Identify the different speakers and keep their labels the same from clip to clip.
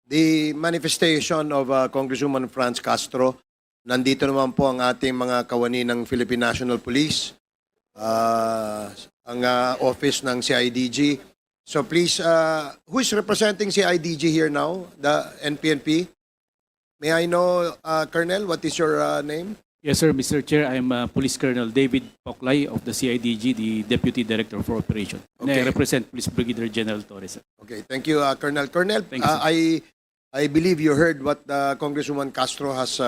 Speaker 1: the manifestation of Congresswoman Franz Castro. Nandito naman po ang ating mga kawani ng Philippine National Police, ang office ng CIDG. So please, who is representing CIDG here now? The NPNP? May I know, Colonel, what is your name?
Speaker 2: Yes, sir, Mr. Chair. I am Police Colonel David Poklay of the CIDG, the Deputy Director for Operation. And I
Speaker 1: Okay.
Speaker 2: represent Police Brigadier General Torres.
Speaker 1: Okay, thank you, Colonel. Colonel,
Speaker 2: Thank you, sir.
Speaker 1: I believe you heard what Congresswoman Castro has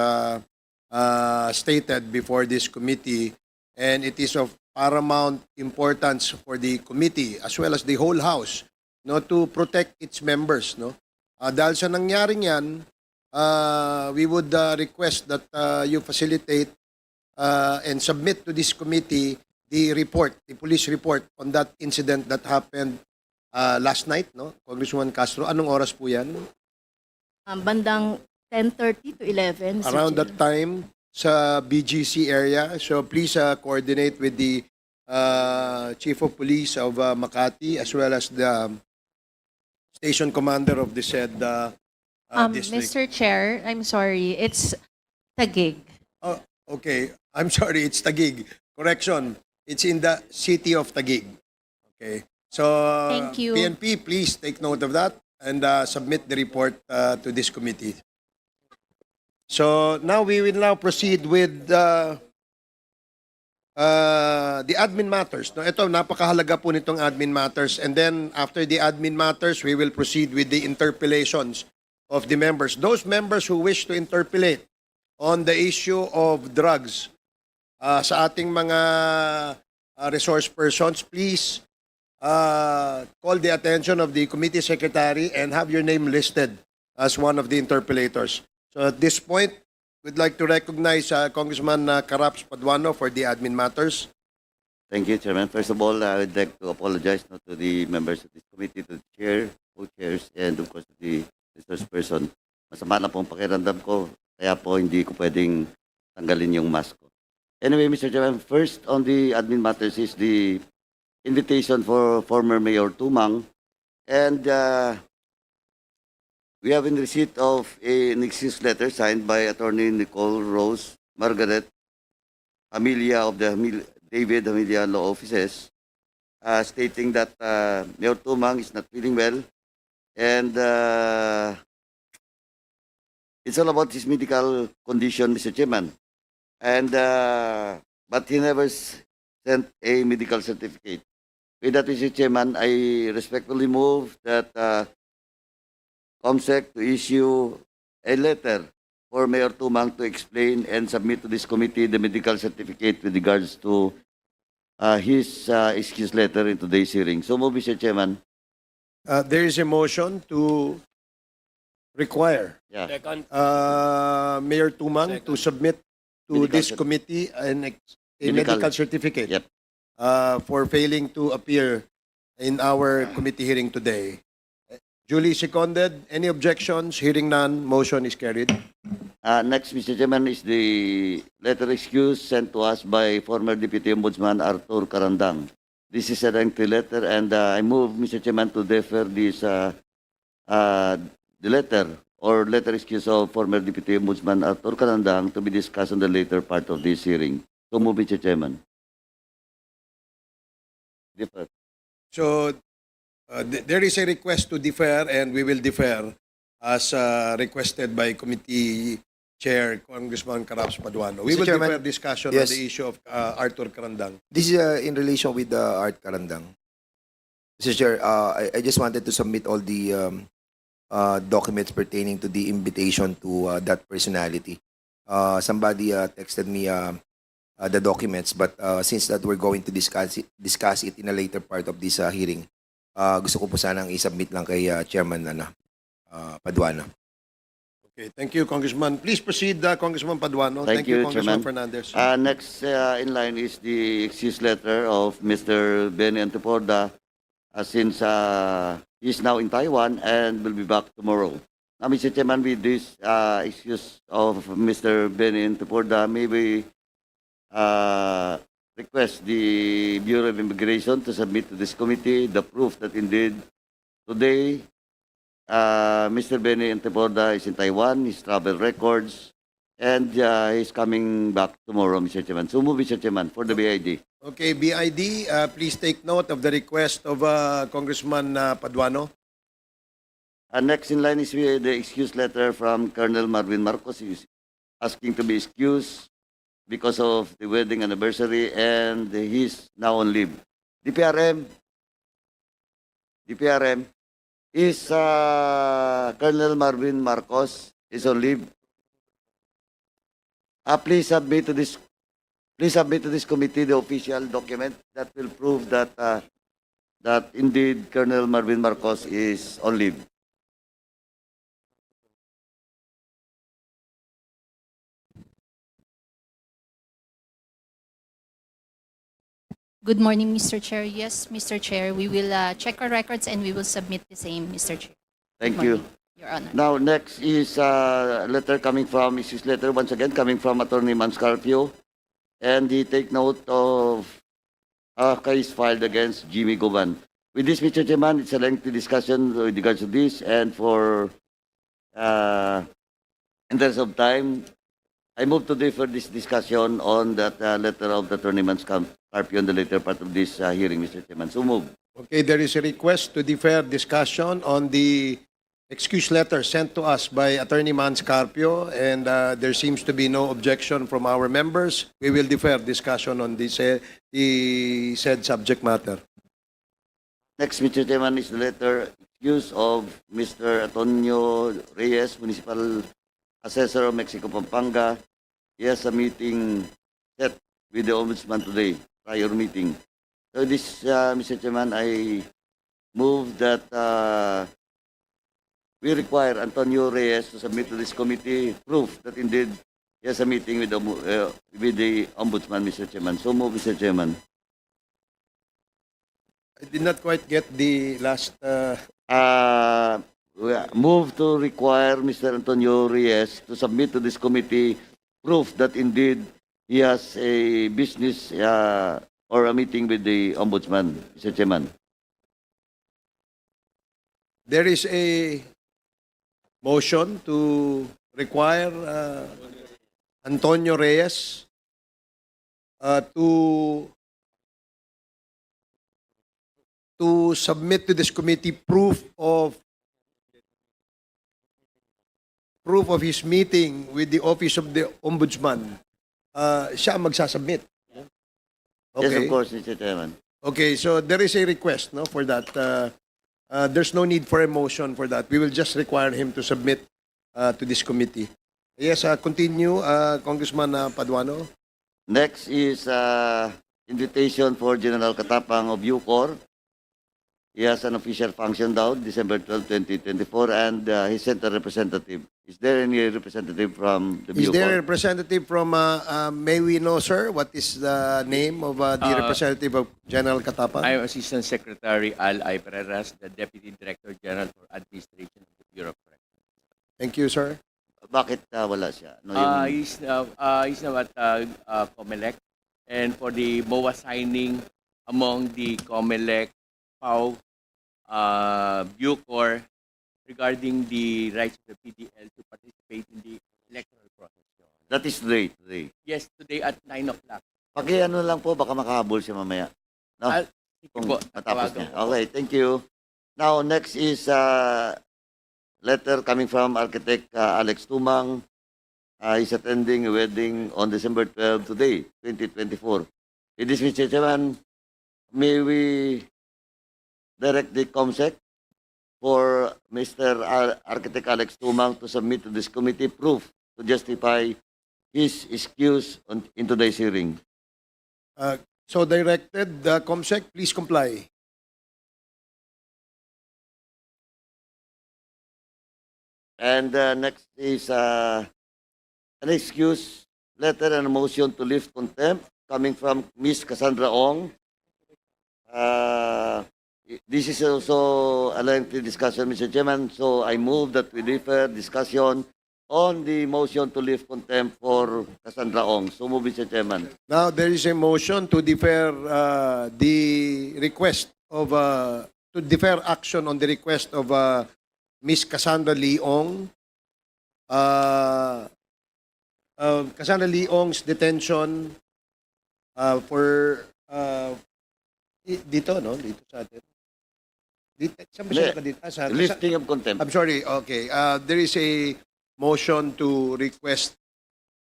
Speaker 1: stated before this committee, and it is of paramount importance for the committee as well as the whole House, no, to protect its members, no. Dahil sa nangyaring yan, we would request that you facilitate and submit to this committee the report, the police report on that incident that happened last night, no? Congresswoman Castro, anong oras po yan?
Speaker 3: Bandang 10:30 to 11. Mr.
Speaker 1: Around
Speaker 3: Chair.
Speaker 1: that time sa BGC area. So please coordinate with the Chief of Police of Makati as well as the station commander of the said district.
Speaker 4: Mr. Chair, I'm sorry. It's Taguig.
Speaker 1: Oh, okay. I'm sorry, it's Taguig. Correction. It's in the city of Taguig. Okay. So
Speaker 4: Thank you.
Speaker 1: PNP, please take note of that and submit the report to this committee. So now we will now proceed with the admin matters. No, ito napakahalaga po nitong admin matters, and then after the admin matters, we will proceed with the interpellations of the members. Those members who wish to interpellate on the issue of drugs sa ating mga resource persons, please call the attention of the committee secretary and have your name listed as one of the interpellators. So at this point, we'd like to recognize Congressman Caraps Paduano for the admin matters.
Speaker 5: Thank you, Chairman. First of all, I would like to apologize to the members of this committee, to the chair, co-chairs, and of course to the resource person. Masama na pong pakiramdam ko, kaya po hindi ko pwedeng tanggalin yung mask ko. Anyway, Mr. Chairman, first on the admin matters is the invitation for former Mayor Tumang, and we have in receipt of an excuse letter signed by Attorney Nicole Rose Margaret Amelia of the David Amelia Law Offices, stating that Mayor Tumang is not feeling well, and it's all about his medical condition, Mr. Chairman. And but he never sent a medical certificate. With that, Mr. Chairman, I respectfully move that COMSEC to issue a letter for Mayor Tumang to explain and submit to this committee the medical certificate with regards to his excuse letter in today's hearing. So move, Mr. Chairman.
Speaker 1: There is a motion to require
Speaker 5: Yeah.
Speaker 1: Mayor Tumang to submit to
Speaker 5: Medical
Speaker 1: this
Speaker 5: cert-
Speaker 1: committee a
Speaker 5: Medical-
Speaker 1: medical certificate
Speaker 5: Yep.
Speaker 1: for failing to appear in our committee hearing today. Duly seconded. Any objections? Hearing none, motion is carried.
Speaker 5: Next, Mr. Chairman, is the letter excuse sent to us by former Deputy Ombudsman Arthur Carandang. This is a lengthy letter, and I move, Mr. Chairman, to defer this the letter or letter excuse of former Deputy Ombudsman Arthur Carandang to be discussed on the later part of this hearing. So move, Mr. Chairman. Defer.
Speaker 1: So there is a request to defer, and we will defer as requested by committee chair Congressman Caraps Paduano. We
Speaker 6: Mr.
Speaker 1: will
Speaker 6: Chairman,
Speaker 1: defer discussion
Speaker 6: yes.
Speaker 1: on the issue of Arthur Carandang.
Speaker 6: This is in relation with Art Karandang. Mr. Chair, I just wanted to submit all the documents pertaining to the invitation to that personality. Somebody texted me the documents, but since that we're going to discuss it in a later part of this hearing, gusto ko po sanang i-submit lang kay Chairman Paduano.
Speaker 1: Okay, thank you, Congressman. Please proceed, Congressman Paduano.
Speaker 5: Thank you,
Speaker 1: Congressman
Speaker 5: Chairman.
Speaker 1: Fernandez.
Speaker 5: Next in line is the excuse letter of Mr. Benny Antiporda, since he is now in Taiwan and will be back tomorrow. Now, Mr. Chairman, with this excuse of Mr. Benny Antiporda, may we request the Bureau of Immigration to submit to this committee the proof that indeed today Mr. Benny Anteborda is in Taiwan, his travel records, and he's coming back tomorrow, Mr. Chairman. So move, Mr. Chairman, for the BID.
Speaker 1: Okay, BID, please take note of the request of Congressman Paduano.
Speaker 5: Next in line is the excuse letter from Colonel Marvin Marcos. He's asking to be excused because of the wedding anniversary and he's now on leave. DPRM is Colonel Marvin Marcos is on leave. Please submit to this committee the official document that will prove that that indeed Colonel Marvin Marcos is on leave.
Speaker 4: Good morning, Mr. Chair. Yes, Mr. Chair, we will check our records and we will submit the same, Mr. Chair.
Speaker 5: Thank
Speaker 4: Good
Speaker 5: you.
Speaker 4: morning, Your Honor.
Speaker 5: Now, next is a letter coming from, excuse letter once again, coming from Attorney Manscarpio. And he take note of a case filed against Jimmy Goban. With this, Mr. Chairman, it's a lengthy discussion with regards to this. And for, in terms of time, I move to defer this discussion on that letter of the Attorney Manscarpio on the later part of this hearing, Mr. Chairman. So move.
Speaker 1: Okay, there is a request to defer discussion on the excuse letter sent to us by Attorney Manscarpio, and there seems to be no objection from our members. We will defer discussion on this, the said subject matter.
Speaker 5: Next, Mr. Chairman, is the letter excuse of Mr. Antonio Reyes, Municipal Assessor of Mexico, Pampanga. He has a meeting set with the Ombudsman today, prior meeting. So this, Mr. Chairman, I move that we require Antonio Reyes to submit to this committee proof that indeed he has a meeting with the Ombudsman, Mr. Chairman. So move, Mr. Chairman.
Speaker 1: I did not quite get the last...
Speaker 5: Move to require Mr. Antonio Reyes to submit to this committee proof that indeed he has a business or a meeting with the Ombudsman, Mr. Chairman.
Speaker 1: There is a motion to require Antonio Reyes to submit to this committee proof of his meeting with the Office of the Ombudsman. Siya ang magsasubmit.
Speaker 5: Yes, of course, Mr. Chairman.
Speaker 1: Okay, so there is a request, no, for that. There's no need for a motion for that. We will just require him to submit to this committee. Yes, continue, Congressman Paduano.
Speaker 5: Next is invitation for General Katapang of UCOR. He has an official function down December 12, 2024, and he sent a representative. Is there any representative from the
Speaker 1: Is
Speaker 5: UCOR?
Speaker 1: there a representative from, may we know, sir, what is the name of the representative of General Katapang?
Speaker 7: I am Assistant Secretary Al I. Pereras, the Deputy Director General for Administration of the Bureau of Corrections.
Speaker 1: Thank you, sir.
Speaker 5: Bakit wala siya? Ano yung-
Speaker 7: He's now at COMELEC, and for the MOA signing among the COMELEC, PAO, Bucor, regarding the rights of the PDL to participate in the electoral process.
Speaker 5: That is today.
Speaker 7: Yes, today at 9 o'clock.
Speaker 5: Ano lang po, baka makahabol siya mamaya. No?
Speaker 7: Sige
Speaker 5: Kung
Speaker 7: po,
Speaker 5: matapos
Speaker 7: tatawagan
Speaker 5: niya.
Speaker 7: ko.
Speaker 5: Okay, thank you. Now, next is letter coming from Architect Alex Tumang. He's attending a wedding on December 12 today, 2024. It is, Mr. Chairman, may we direct the COMSEC for Mr. Architect Alex Tumang to submit to this committee proof to justify his excuse in today's hearing.
Speaker 1: So directed, COMSEC, please comply.
Speaker 5: And next is an excuse letter and a motion to lift contempt coming from Ms. Cassandra Ong. This is also a lengthy discussion, Mr. Chairman, so I move that we defer discussion on the motion to lift contempt for Cassandra Ong. So move, Mr. Chairman.
Speaker 1: Now, there is a motion to defer the request of, to defer action on the request of Miss Cassandra Leong, Cassandra Leong's detention for dito, no? Dito sa atin. Dito, saan ba siya nakadito?
Speaker 5: Lifting of contempt.
Speaker 1: I'm sorry, okay. There is a motion to request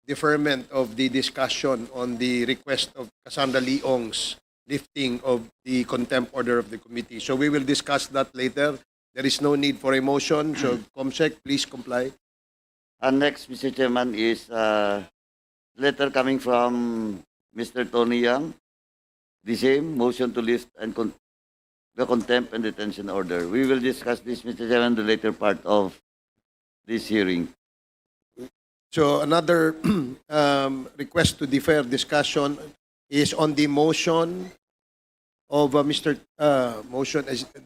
Speaker 1: deferment of the discussion on the request of Cassandra Leong's lifting of the contempt order of the committee. So we will discuss that later. There is no need for a motion. So COMSEC, please comply.
Speaker 5: And next, Mr. Chairman, is letter coming from Mr. Tony Yang. The same motion to lift and the contempt and detention order. We will discuss this, Mr. Chairman, the later part of this hearing.
Speaker 1: So another request to defer discussion is on the motion of the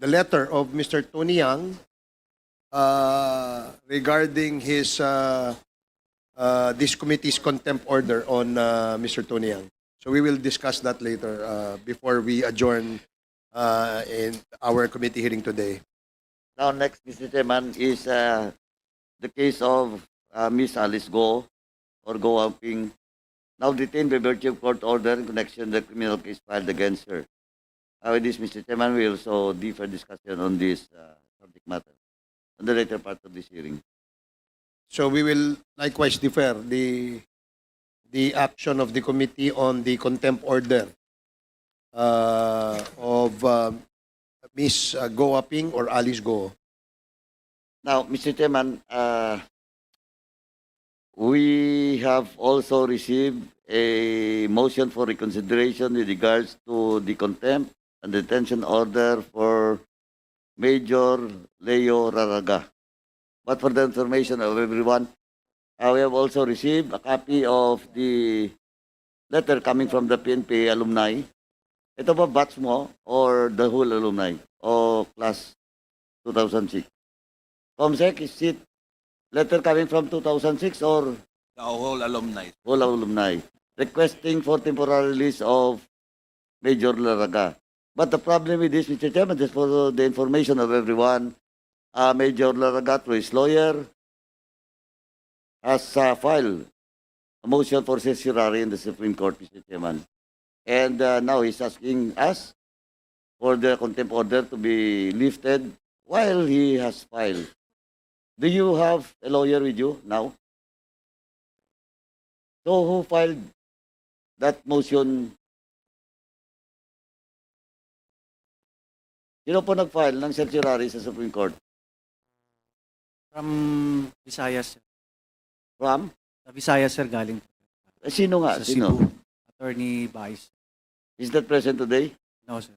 Speaker 1: letter of Mr. Tony Yang regarding his this committee's contempt order on Mr. Tony Yang. So we will discuss that later before we adjourn in our committee hearing today.
Speaker 5: Now, next, Mr. Chairman, is the case of Miss Alice Go, or Go Amping, now detained by virtue of court order in connection with the criminal case filed against her. With this, Mr. Chairman, we also defer discussion on this subject matter on the later part of this hearing.
Speaker 1: So we will likewise defer the action of the committee on the contempt order of Miss Go Aping or Alice Go.
Speaker 5: Now, Mr. Chairman, we have also received a motion for reconsideration with regards to the contempt and detention order for Major Leo Raraga. But for the information of everyone, we have also received a copy of the letter coming from the PNP alumni. Ito ba batch mo or the whole alumni o class 2006? COMSEC, is it letter coming from 2006 or
Speaker 7: The whole alumni.
Speaker 5: whole alumni requesting for temporary release of Major Laraga? But the problem with this, Mr. Chairman, just for the information of everyone, Major Laraga, through his lawyer, has filed a motion for certiorari in the Supreme Court, Mr. Chairman. And now he's asking us for the contempt order to be lifted while he has filed. Do you have a lawyer with you now? So who filed that motion? Sino po nag-file ng certiorari sa Supreme Court?
Speaker 8: From Visayas, sir.
Speaker 5: From?
Speaker 8: Sa Visayas, sir, galing
Speaker 5: Sino nga?
Speaker 8: sa
Speaker 5: Sino?
Speaker 8: Cebu. Attorney Vice.
Speaker 5: Is that present today?
Speaker 8: No, sir.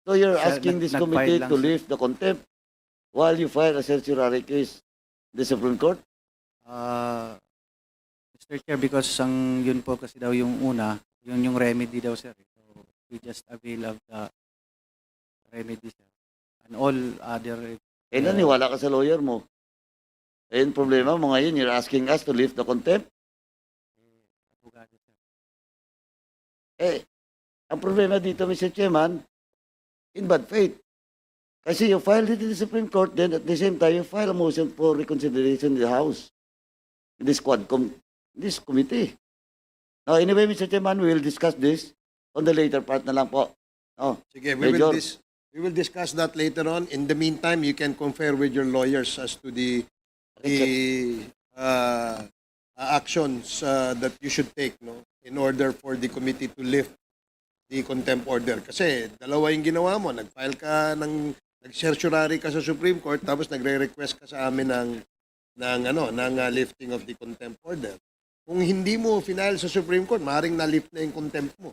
Speaker 5: So you're
Speaker 8: Sir,
Speaker 5: asking this
Speaker 8: nag-file
Speaker 5: committee
Speaker 8: lang,
Speaker 5: to
Speaker 8: sir.
Speaker 5: lift the contempt while you file a certiorari case in the Supreme Court?
Speaker 8: Mr. Chair, because yun po kasi daw yung una, yun yung remedy daw, sir. So, we just avail of the remedy, sir. And all other...
Speaker 5: Eh, naniwala ka sa lawyer mo. Eh, yung problema mo ngayon, you're asking us to lift the contempt?
Speaker 8: abogado, sir.
Speaker 5: Eh, ang problema dito, Mr. Chairman, in bad faith. Kasi you filed it in the Supreme Court, then at the same time, you file a motion for reconsideration in the House, in this QuadComm, this committee. Now, anyway, Mr. Chairman, we will discuss this on the later part na lang po. Oh,
Speaker 1: Sige,
Speaker 5: Major.
Speaker 1: we will discuss that later on. In the meantime, you can confer with your lawyers as to the actions that you should take, no, in order for the committee to lift the contempt order. Kasi dalawa yung ginawa mo, nag-file ka nag-certiorari ka sa Supreme Court tapos nagre-request ka sa amin ng lifting of the contempt order. Kung hindi mo final sa Supreme Court, maaaring na-lift na yung contempt mo.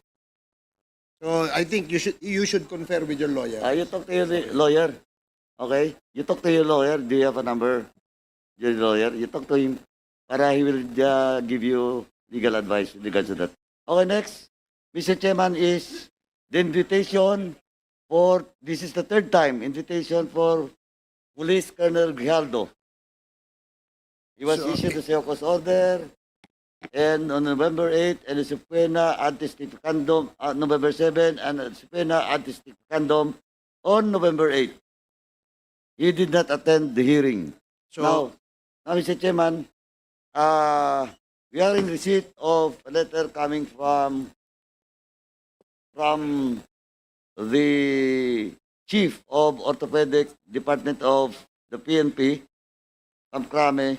Speaker 1: So I think you should confer with your lawyer.
Speaker 5: you talk to your lawyer. Okay? You talk to your lawyer. Do you have a number? Your lawyer. You talk to him para he will give you legal advice with regards to that. Okay, next. Mr. Chairman, is the invitation for, this is the third time, invitation for Police Colonel Grijaldo. He was
Speaker 1: So,
Speaker 5: issued a Seocos order, and on November 8, and a subpoena anti-stificandum November 7, and a subpoena anti-stificandum on November 8. he did not attend the hearing.
Speaker 1: So,
Speaker 5: Now, Mr. Chairman, we are in receipt of a letter coming from the Chief of Orthopedic Department of the PNP, Krame,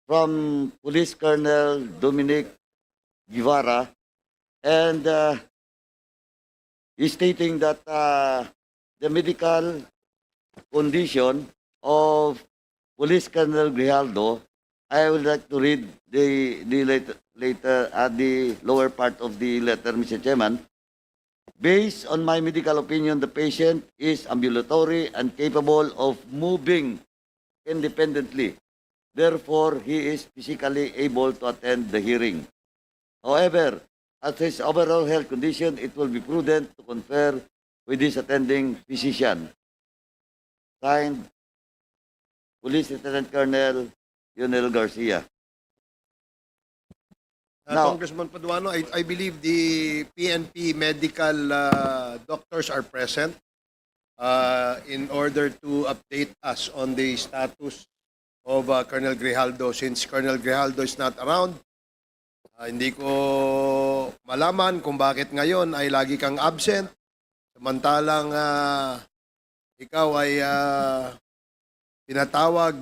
Speaker 5: from Police Colonel Dominic Guevara, and he's stating that the medical condition of Police Colonel Grijaldo, I would like to read the lower part of the letter, Mr. Chairman. Based on my medical opinion, the patient is ambulatory and capable of moving independently. Therefore, he is physically able to attend the hearing. However, as his overall health condition, it will be prudent to confer with his attending physician. Signed, Police Lieutenant Colonel Lionel Garcia. Now-
Speaker 1: Congressman Paduano, I believe the PNP medical doctors are present in order to update us on the status of Colonel Grijaldo. Since Colonel Grijaldo is not around, hindi ko malaman kung bakit ngayon ay lagi kang absent, samantalang ikaw ay pinatawag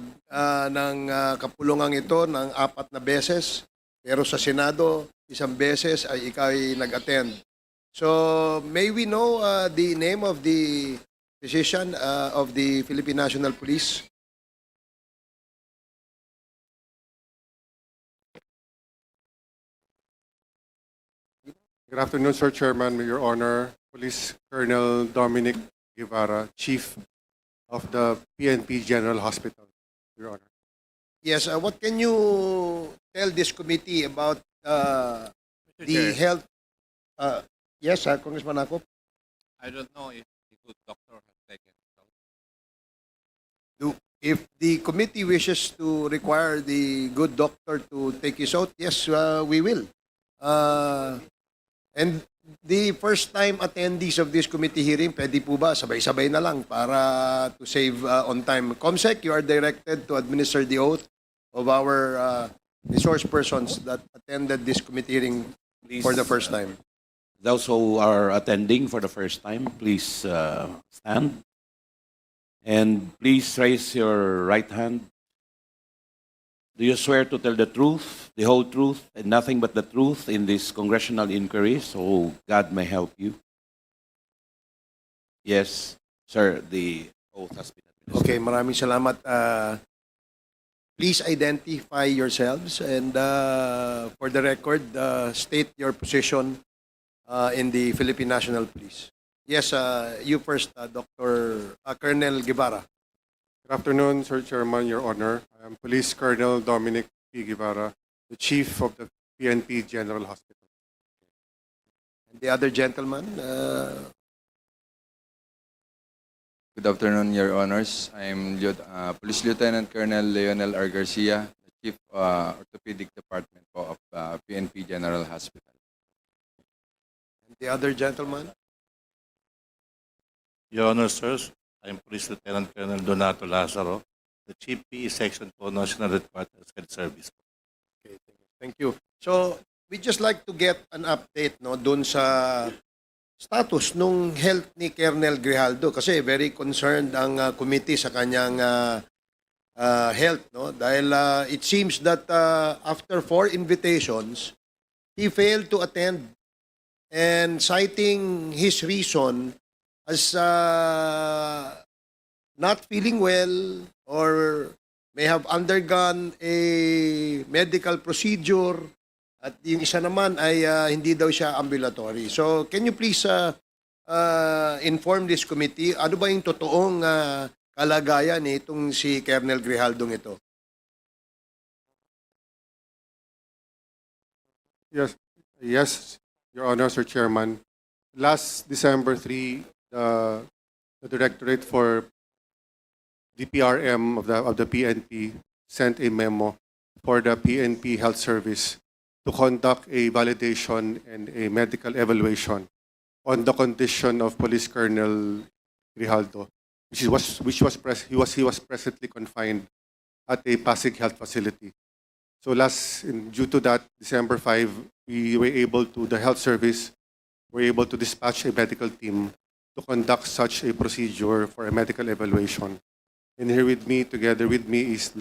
Speaker 1: ng kapulungang ito ng 4 na beses. Pero sa Senado, 1 beses ay ikaw ay nag-attend. So, may we know the name of the physician of the Philippine National Police?
Speaker 9: Good afternoon, Sir Chairman, Your Honor, Police Colonel Dominic Guevara, Chief of the PNP General Hospital, Your Honor.
Speaker 1: Yes, what can you tell this committee about the health? Yes, Congressman Akop.
Speaker 10: I don't know if the good doctor has taken it out.
Speaker 1: If the committee wishes to require the good doctor to take his oath, yes, we will. And the first-time attendees of this committee hearing, pwede po ba sabay-sabay na lang para to save on time? Comsec, you are directed to administer the oath of our resource persons that attended this committee hearing for the first time.
Speaker 10: Those who are attending for the first time, please stand. And please raise your right hand. Do you swear to tell the truth, the whole truth, and nothing but the truth in this congressional inquiry, so God may help you? Yes, sir, the oath has been administered.
Speaker 1: Okay, maraming salamat. Please identify yourselves and for the record, state your position in the Philippine National Police. Yes, you first, Dr. Colonel Guevara.
Speaker 9: Good afternoon, Sir Chairman, Your Honor. I am Police Colonel Dominic P. Guevara, the Chief of the PNP General Hospital.
Speaker 1: And the other gentleman,
Speaker 11: Good afternoon, Your Honors. I'm Police Lieutenant Colonel Lionel R. Garcia, the Chief Orthopedic Department of PNP General Hospital.
Speaker 1: and the other gentleman.
Speaker 12: Your Honor, sirs, I'm Police Lieutenant Colonel Donato Lazaro, the Chief PE Section po National Headquarters Health Service.
Speaker 1: Okay, thank you. So, we just like to get an update no doon sa status nung health ni Colonel Grijaldo kasi very concerned ang committee sa kanyang health no dahil it seems that after 4 invitations he failed to attend and citing his reason as not feeling well or may have undergone a medical procedure at yung isa naman ay hindi daw siya ambulatory. So, can you please inform this committee, ano ba yung totoong kalagayan itong si Colonel Grijaldo ito?
Speaker 9: Yes, Your Honor, Sir Chairman. Last December 3, the Directorate for DPRM of the PNP sent a memo for the PNP Health Service to conduct a validation and a medical evaluation on the condition of Police Colonel Grijaldo. he was presently confined at a Pasig Health Facility. So due to that, December 5, the health service were able to dispatch a medical team to conduct such a procedure for a medical evaluation. And here with me, together with me, is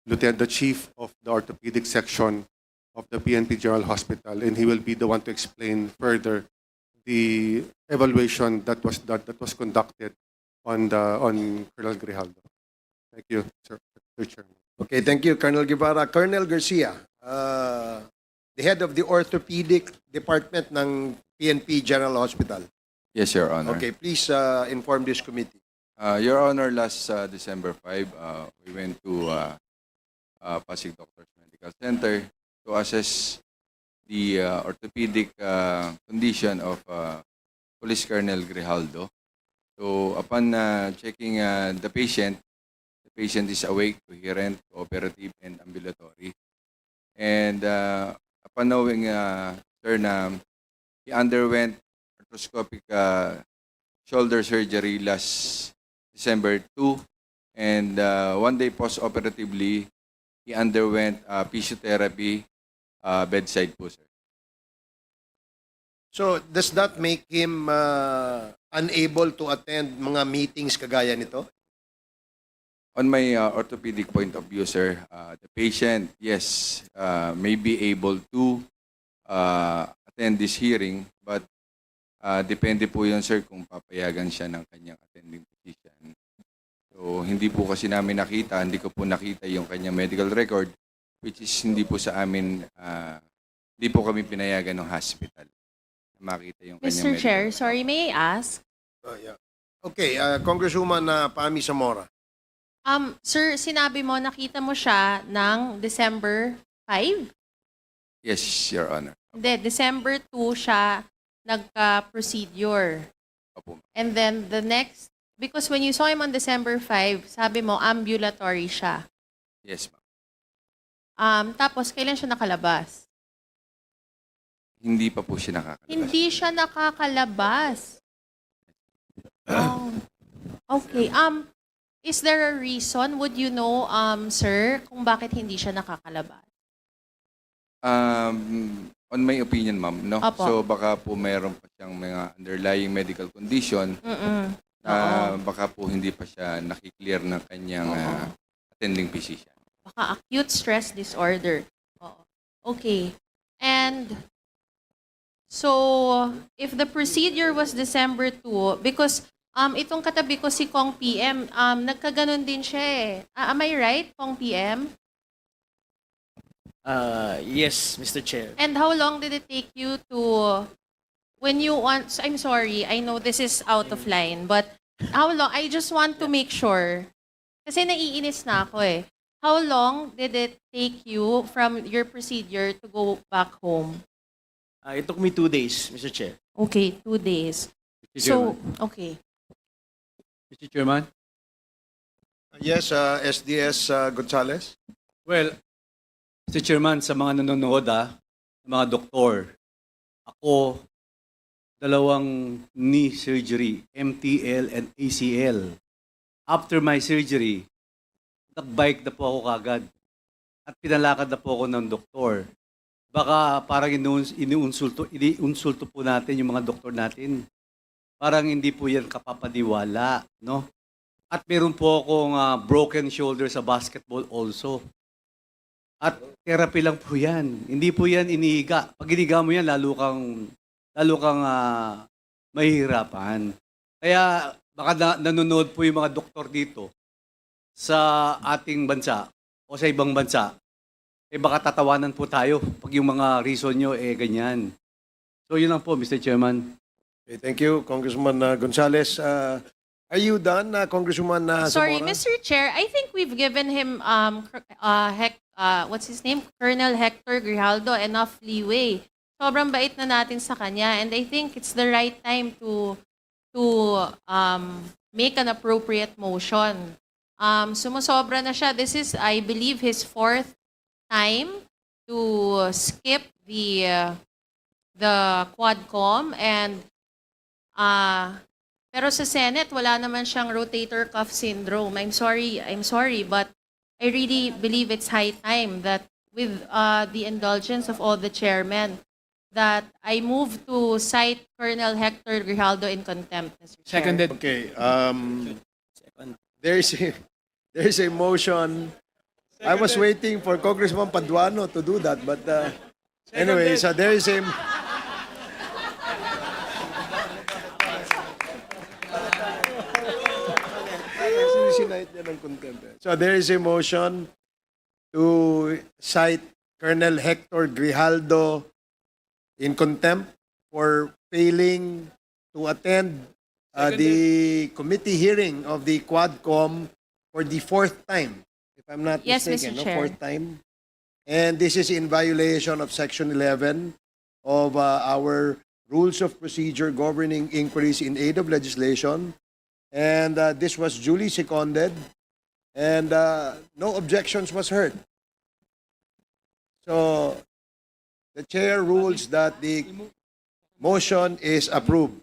Speaker 9: the chief of the orthopedic section of the PNP General Hospital, and he will be the one to explain further the evaluation that was conducted on Colonel Grijaldo. Thank you, sir. Mr. Chairman.
Speaker 1: Okay, thank you, Colonel Guevara. Colonel Garcia, the head of the orthopedic department ng PNP General Hospital.
Speaker 11: Yes, Your Honor.
Speaker 1: Okay, please inform this committee.
Speaker 11: Your Honor, last December 5, we went to Pasig Doctors Medical Center to assess the orthopedic condition of Police Colonel Grijaldo. So upon checking the patient is awake, coherent, cooperative, and ambulatory. And upon knowing, sir, na he underwent arthroscopic shoulder surgery last December 2, and one day post-operatively, he underwent physiotherapy bedside po, sir.
Speaker 1: So, does that make him unable to attend mga meetings kagaya nito?
Speaker 11: On my orthopedic point of view, sir, the patient, yes, may be able to attend this hearing, but depende po yun, sir, kung papayagan siya ng kanyang attending physician. So, hindi po kasi namin nakita, hindi ko po nakita yung kanyang medical record, which is hindi po sa amin, hindi po kami pinayagan ng hospital na makita yung kanyang
Speaker 3: Mr.
Speaker 11: medical
Speaker 3: Chair,
Speaker 11: record.
Speaker 3: sorry, may I ask?
Speaker 1: Yeah. Okay, Congresswoman Pami Zamora.
Speaker 3: Sir, sinabi mo, nakita mo siya ng December 5?
Speaker 11: Yes, Your Honor.
Speaker 3: Hindi, December 2 siya nagka-procedure.
Speaker 11: Opo.
Speaker 3: And then the next, because when you saw him on December 5, sabi mo ambulatory siya.
Speaker 11: Yes, ma'am.
Speaker 3: Tapos, kailan siya nakalabas?
Speaker 11: Hindi pa po siya nakakalabas.
Speaker 3: Hindi siya nakakalabas. Oh. Okay. Is there a reason, would you know, sir, kung bakit hindi siya nakakalabas?
Speaker 11: On my opinion, ma'am, no?
Speaker 3: Opo.
Speaker 11: So baka po mayroon pa siyang mga underlying medical condition
Speaker 3: Mm-mm.
Speaker 11: na baka po hindi pa siya nakiklear ng kanyang attending physician.
Speaker 3: Baka acute stress disorder. Oo. Okay. And so, if the procedure was December 2, because itong katabi ko si Kong PM, nagkaganon din siya eh. Am I right, Kong PM?
Speaker 13: Yes, Mr. Chair.
Speaker 3: And how long did it take you to, when you want, I'm sorry, I know this is out of line, but how long, I just want to make sure, kasi naiinis na ako eh. How long did it take you from your procedure to go back home?
Speaker 13: It took me 2 days, Mr. Chair.
Speaker 3: Okay, 2 days. So, okay.
Speaker 2: Mr. Chairman?
Speaker 1: Yes, SDS Gonzales.
Speaker 2: Well, Mr. Chairman, sa mga nanonood, mga doktor, ako, 2 knee surgery, MTL and ACL. After my surgery, nagbike na po ako kagad at pinalakad na po ako ng doktor. Baka parang iniunsulto po natin yung mga doktor natin. Parang hindi po yan kapapaniwala, no? At meron po akong broken shoulder sa basketball also. At therapy lang po yan. Hindi po yan inihiga. Pag inihiga mo yan, lalo kang mahihirapan. Kaya baka nanonood po yung mga doktor dito sa ating bansa o sa ibang bansa. Baka tatawanan po tayo pag yung mga reason nyo ganyan. So yun lang po, Mr. Chairman.
Speaker 1: Okay, thank you, Congressman Gonzales. Are you done, Congresswoman
Speaker 3: Sorry,
Speaker 1: Zamora?
Speaker 3: Mr. Chair, I think we've given him, what's his name? Colonel Hector Grijaldo enough leeway. Sobrang bait na natin sa kanya, and I think it's the right time to make an appropriate motion. Sumusobra na siya. This is, I believe, his 4th time to skip the QuadComm, and Pero sa Senate, wala naman siyang rotator cuff syndrome. I'm sorry, but I really believe it's high time that with the indulgence of all the chairmen, that I move to cite Colonel Hector Grijaldo in contempt, Mr. Chair.
Speaker 1: Okay. There is a motion. I was waiting for Congressman Paduano to do that, but anyway, so there is a. So there is a motion to cite Colonel Hector Grijaldo in contempt for failing to attend the committee hearing of the QuadComm for the fourth time, if I'm not
Speaker 3: Yes,
Speaker 1: mistaken,
Speaker 3: Mr.
Speaker 1: no,
Speaker 3: Chair.
Speaker 1: fourth time. And this is in violation of Section 11 of our Rules of Procedure governing inquiries in aid of legislation. And this was duly seconded, and no objections was heard. So the chair rules that the motion is approved.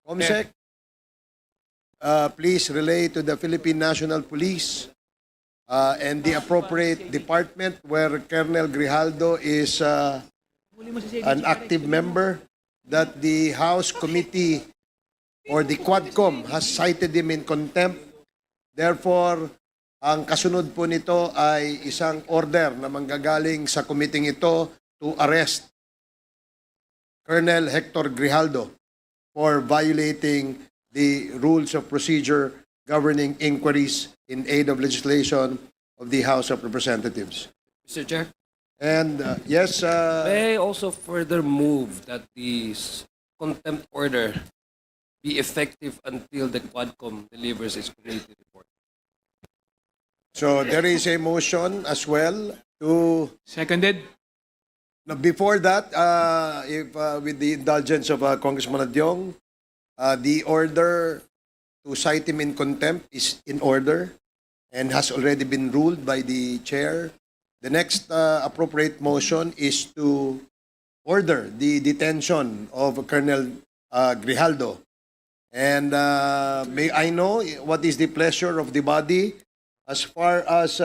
Speaker 1: Comsec, please relay to the Philippine National Police and the appropriate department where Colonel Grijaldo is an active member that the House Committee or the QuadComm has cited him in contempt. Therefore, ang kasunod po nito ay isang order na manggagaling sa committee ito to arrest Colonel Hector Grijaldo for violating the rules of procedure governing inquiries in aid of legislation of the House of Representatives.
Speaker 14: Mr. Chair,
Speaker 1: And yes,
Speaker 14: may I also further move that the contempt order be effective until the QuadComm delivers its committee report.
Speaker 1: so there is a motion as well to.
Speaker 14: Seconded.
Speaker 1: Now, before that, if with the indulgence of Congressman Adyong, the order to cite him in contempt is in order and has already been ruled by the chair. The next appropriate motion is to order the detention of Colonel Grijaldo. And may I know what is the pleasure of the body as far as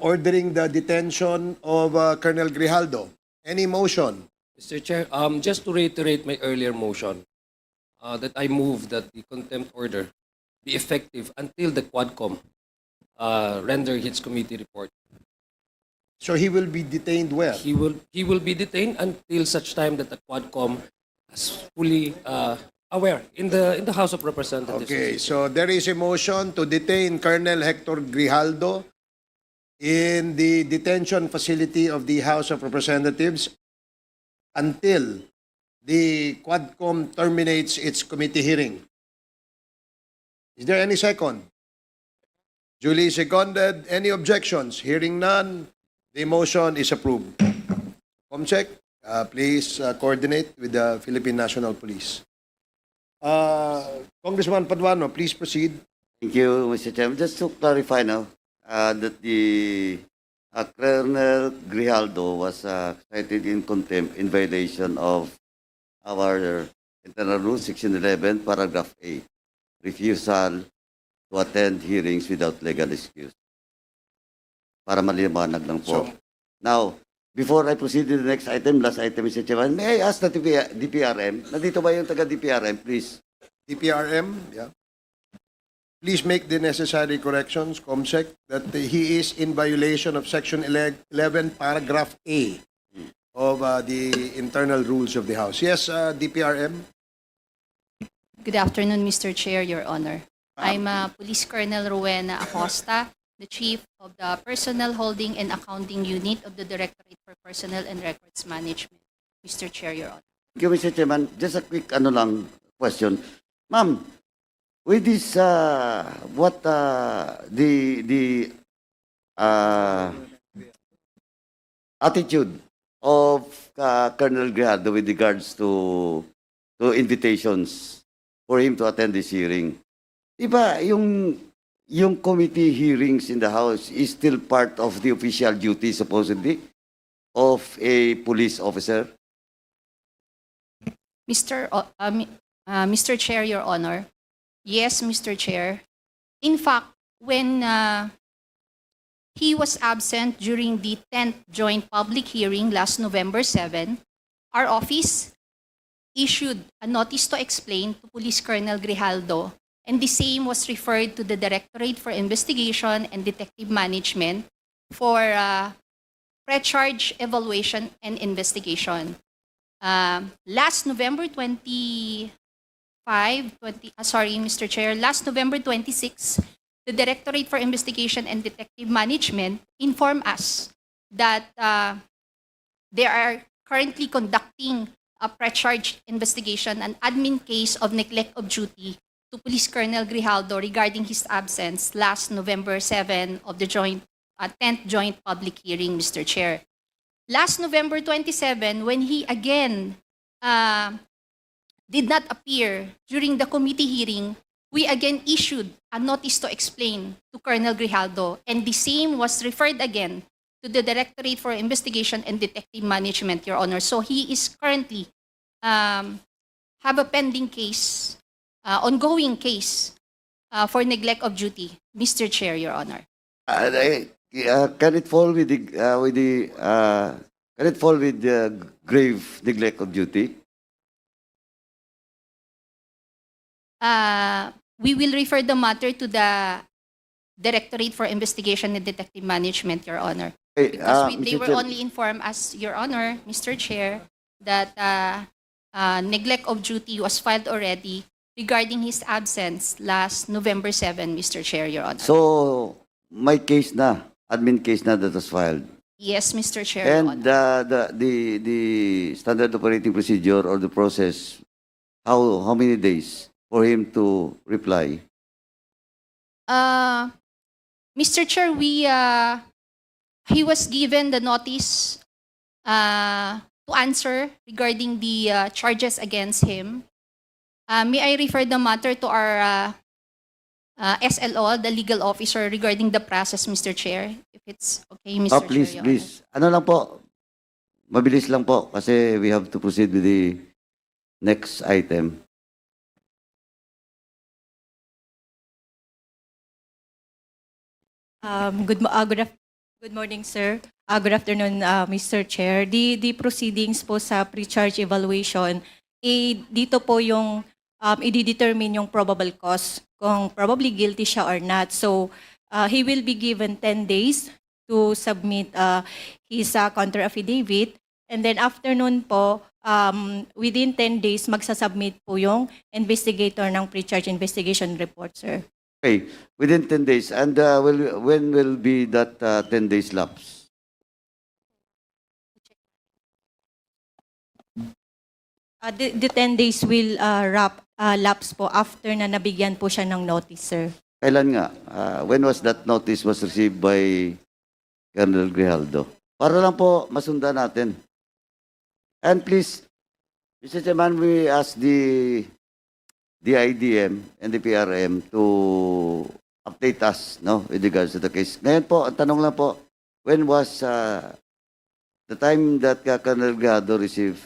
Speaker 1: ordering the detention of Colonel Grijaldo? Any motion?
Speaker 14: Mr. Chair, just to reiterate my earlier motion, that I move that the contempt order be effective until the QuadComm render its committee report.
Speaker 1: So he will be detained where?
Speaker 14: He will be detained until such time that the QuadComm is fully aware in the House of Representatives.
Speaker 1: Okay, so there is a motion to detain Colonel Hector Grijaldo in the detention facility of the House of Representatives until the QuadComm terminates its committee hearing. Is there any second? Duly seconded. Any objections? Hearing none, the motion is approved. Comsec, please coordinate with the Philippine National Police. Congressman Paduano, please proceed.
Speaker 5: Thank you, Mr. Chairman. Just to clarify now, that the Colonel Grijaldo was cited in contempt in violation of our internal rule, Section 11, paragraph A, refusal to attend hearings without legal excuse. Para maliwanag lang po. Now, before I proceed to the next item, last item, Mr. Chairman, may I ask the DPRM? Nandito ba yung taga-DPRM, please?
Speaker 1: DPRM, yeah. Please make the necessary corrections, Comsec, that he is in violation of Section 11, paragraph A of the internal rules of the House. Yes, DPRM.
Speaker 4: Good afternoon, Mr. Chair, Your Honor. I'm Police Colonel Rowena Acosta, the Chief of the Personnel Holding and Accounting Unit of the Directorate for Personnel and Records Management. Mr. Chair, Your Honor.
Speaker 5: Thank you, Mr. Chairman. Just a quick question. Ma'am, with this, what the attitude of Colonel Grijaldo with regards to invitations for him to attend this hearing? Diba, yung committee hearings in the House is still part of the official duty, supposedly, of a police officer?
Speaker 4: Mr. Chair, Your Honor. Yes, Mr. Chair. In fact, when he was absent during the 10th joint public hearing last November 7, our office issued a notice to explain to Police Colonel Grijaldo, and the same was referred to the Directorate for Investigation and Detective Management for pre-charge evaluation and investigation. Last November 25, Mr. Chair, last November 26, the Directorate for Investigation and Detective Management informed us that they are currently conducting a pre-charge investigation, an admin case of neglect of duty to Police Colonel Grijaldo regarding his absence last November 7 of the 10th joint public hearing, Mr. Chair. Last November 27, when he again did not appear during the committee hearing, we again issued a notice to explain to Colonel Grijaldo, and the same was referred again to the Directorate for Investigation and Detective Management, Your Honor. So he is currently have a pending case, ongoing case for neglect of duty, Mr. Chair, Your Honor.
Speaker 5: Can it fall with the grave neglect of duty?
Speaker 4: We will refer the matter to the Directorate for Investigation and Detective Management, Your Honor. Because they
Speaker 5: Mr.
Speaker 4: were
Speaker 5: Chair,
Speaker 4: only informed as, Your Honor, Mr. Chair, that neglect of duty was filed already regarding his absence last November 7, Mr. Chair, Your Honor.
Speaker 5: So, may case na, admin case na that was filed.
Speaker 4: Yes, Mr. Chair, Your
Speaker 5: And
Speaker 4: Honor.
Speaker 5: the standard operating procedure or the process, how many days for him to reply?
Speaker 4: Mr. Chair, he was given the notice to answer regarding the charges against him. May I refer the matter to our SLO, the legal officer, regarding the process, Mr. Chair, if it's okay, Mr.
Speaker 5: Please,
Speaker 4: Chair, Your
Speaker 5: please. Ano lang po, mabilis lang po kasi we have to proceed with the next item.
Speaker 15: Good morning, sir. Good afternoon, Mr. Chair. The proceedings po sa pre-charge evaluation, dito po yung i-determine yung probable cause, kung probably guilty siya or not. So, he will be given 10 days to submit his counter affidavit. And then after nun po, within 10 days, magsasubmit po yung investigator ng pre-charge investigation report, sir.
Speaker 5: Okay, within 10 days. And when will be that 10 days lapse?
Speaker 15: The 10 days will lapse po after na nabigyan po siya ng notice, sir.
Speaker 5: Kailan nga? When was that notice was received by Colonel Grijaldo? Para lang po masundan natin. And please, Mr. Chairman, we ask the IDM and the PRM to update us, no, with regards to the case. Ngayon po, ang tanong lang po, when was the time that Colonel Grijaldo received?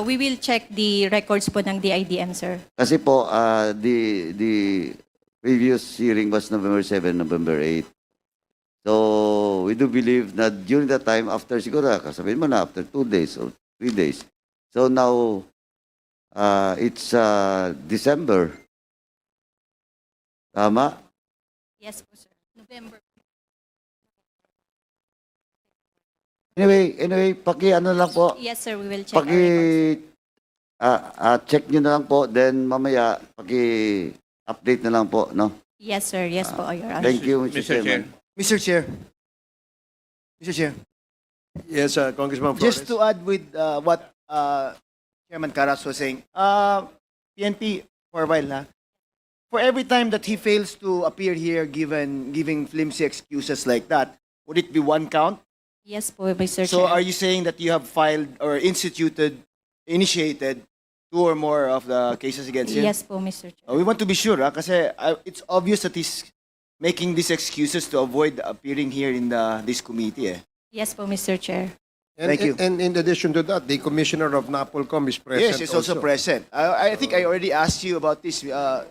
Speaker 15: We will check the records po ng DIDM, sir.
Speaker 5: Kasi po, the previous hearing was November 7, November 8. So, we do believe that during that time, after siguro, kasabihin mo na, after 2 days or 3 days. So now, it's December. Tama?
Speaker 4: Yes po, sir. November.
Speaker 5: Anyway, ano lang po,
Speaker 15: Yes, sir. We will check our records.
Speaker 5: check nyo na lang po, then mamaya, update na lang po, no?
Speaker 15: Yes, sir. Yes po, Your Honor.
Speaker 5: Thank you, Mr. Chairman.
Speaker 13: Mr. Chair. Mr. Chair.
Speaker 1: Yes, Congressman Flores.
Speaker 13: Just to add with what Chairman Caraps was saying, PNP, for a while, for every time that he fails to appear here giving flimsy excuses like that, would it be one count?
Speaker 15: Yes po, Mr.
Speaker 13: So
Speaker 15: Chair.
Speaker 13: are you saying that you have filed or initiated 2 or more of the cases against him?
Speaker 15: Yes po, Mr. Chair.
Speaker 13: We want to be sure, kasi it's obvious that he's making these excuses to avoid appearing here in this committee.
Speaker 15: Yes po, Mr. Chair.
Speaker 1: And,
Speaker 13: Thank you.
Speaker 1: And in addition to that, the commissioner of NAPOLCOM is present.
Speaker 13: Yes, it's also present. I think I already asked you about this, diba,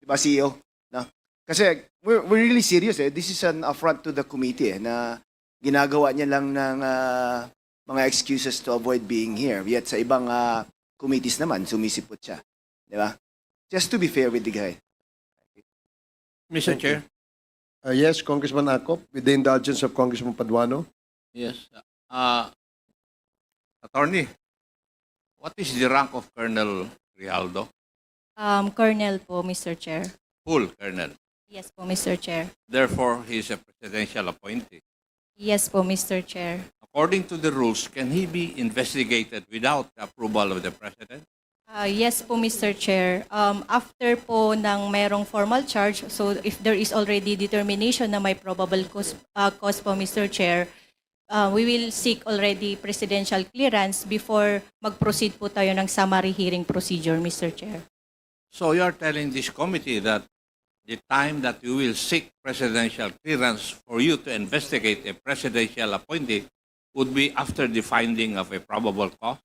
Speaker 13: CEO? No? Kasi we're really serious. This is an affront to the committee na ginagawa niya lang ng mga excuses to avoid being here. Yet sa ibang committees naman, sumisipot siya. Di ba? Just to be fair with the guy.
Speaker 12: Mr. Chair?
Speaker 1: Yes, Congressman Acop, with the indulgence of Congressman Paduano.
Speaker 12: Yes. Attorney, what is the rank of Colonel Grijaldo?
Speaker 15: Colonel po, Mr. Chair.
Speaker 12: Full Colonel.
Speaker 15: Yes po, Mr. Chair.
Speaker 12: Therefore, he is a presidential appointee.
Speaker 15: Yes po, Mr. Chair.
Speaker 12: According to the rules, can he be investigated without the approval of the President?
Speaker 15: Yes po, Mr. Chair. After po ng merong formal charge, so if there is already determination na may probable cause po, Mr. Chair, we will seek already presidential clearance before mag-proceed po tayo ng summary hearing procedure, Mr. Chair.
Speaker 12: So you are telling this committee that the time that you will seek presidential clearance for you to investigate a presidential appointee would be after the finding of a probable cause?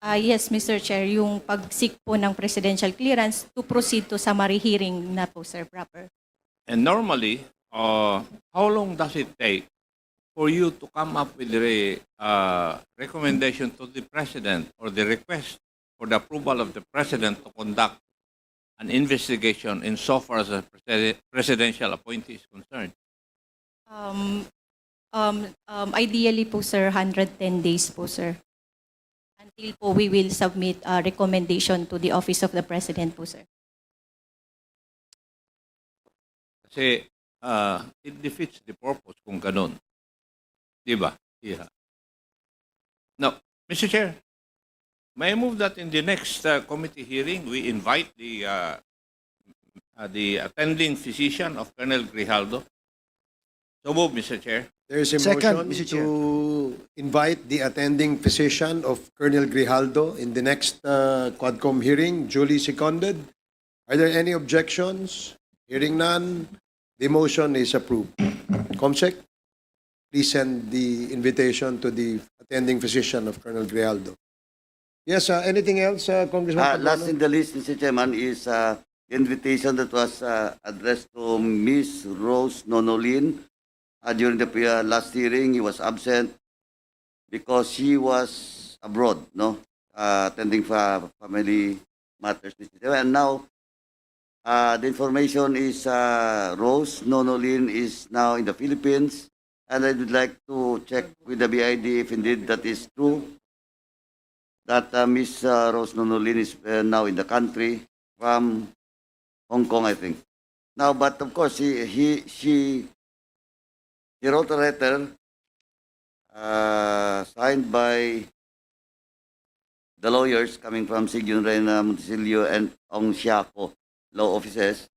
Speaker 15: Yes, Mr. Chair, yung pag-seek po ng presidential clearance to proceed to summary hearing na po, sir, proper.
Speaker 12: And normally, how long does it take for you to come up with a recommendation to the President or the request for the approval of the President to conduct an investigation insofar as a presidential appointee is concerned?
Speaker 15: Ideally po, sir, 110 days po, sir. Until po we will submit a recommendation to the Office of the President po, sir.
Speaker 12: Kasi it defeats the purpose kung ganun. Diba? Yeah. Now, Mr. Chair, may I move that in the next committee hearing, we invite the attending physician of Colonel Grijaldo. So move, Mr. Chair.
Speaker 1: There is a
Speaker 13: Second,
Speaker 1: motion
Speaker 13: Mr. Chair.
Speaker 1: to invite the attending physician of Colonel Grijaldo in the next QuadComm hearing, duly seconded. Are there any objections? Hearing none, the motion is approved. Comsec, please send the invitation to the attending physician of Colonel Grijaldo. Yes, anything else, Congressman
Speaker 5: Last
Speaker 1: Paduano?
Speaker 5: in the list, Mr. Chairman, is the invitation that was addressed to Miss Rose Nonolin. During the last hearing, he was absent because she was abroad, no, attending family matters, Mr. Chairman. And now, the information is Rose Nonolin is now in the Philippines, and I would like to check with the BID if indeed that is true, that Miss Rose Nonolin is now in the country from Hong Kong, I think. Now, but of course, she wrote a letter signed by the lawyers coming from Sigyun Reyna Montesilio and Ong Siako law offices,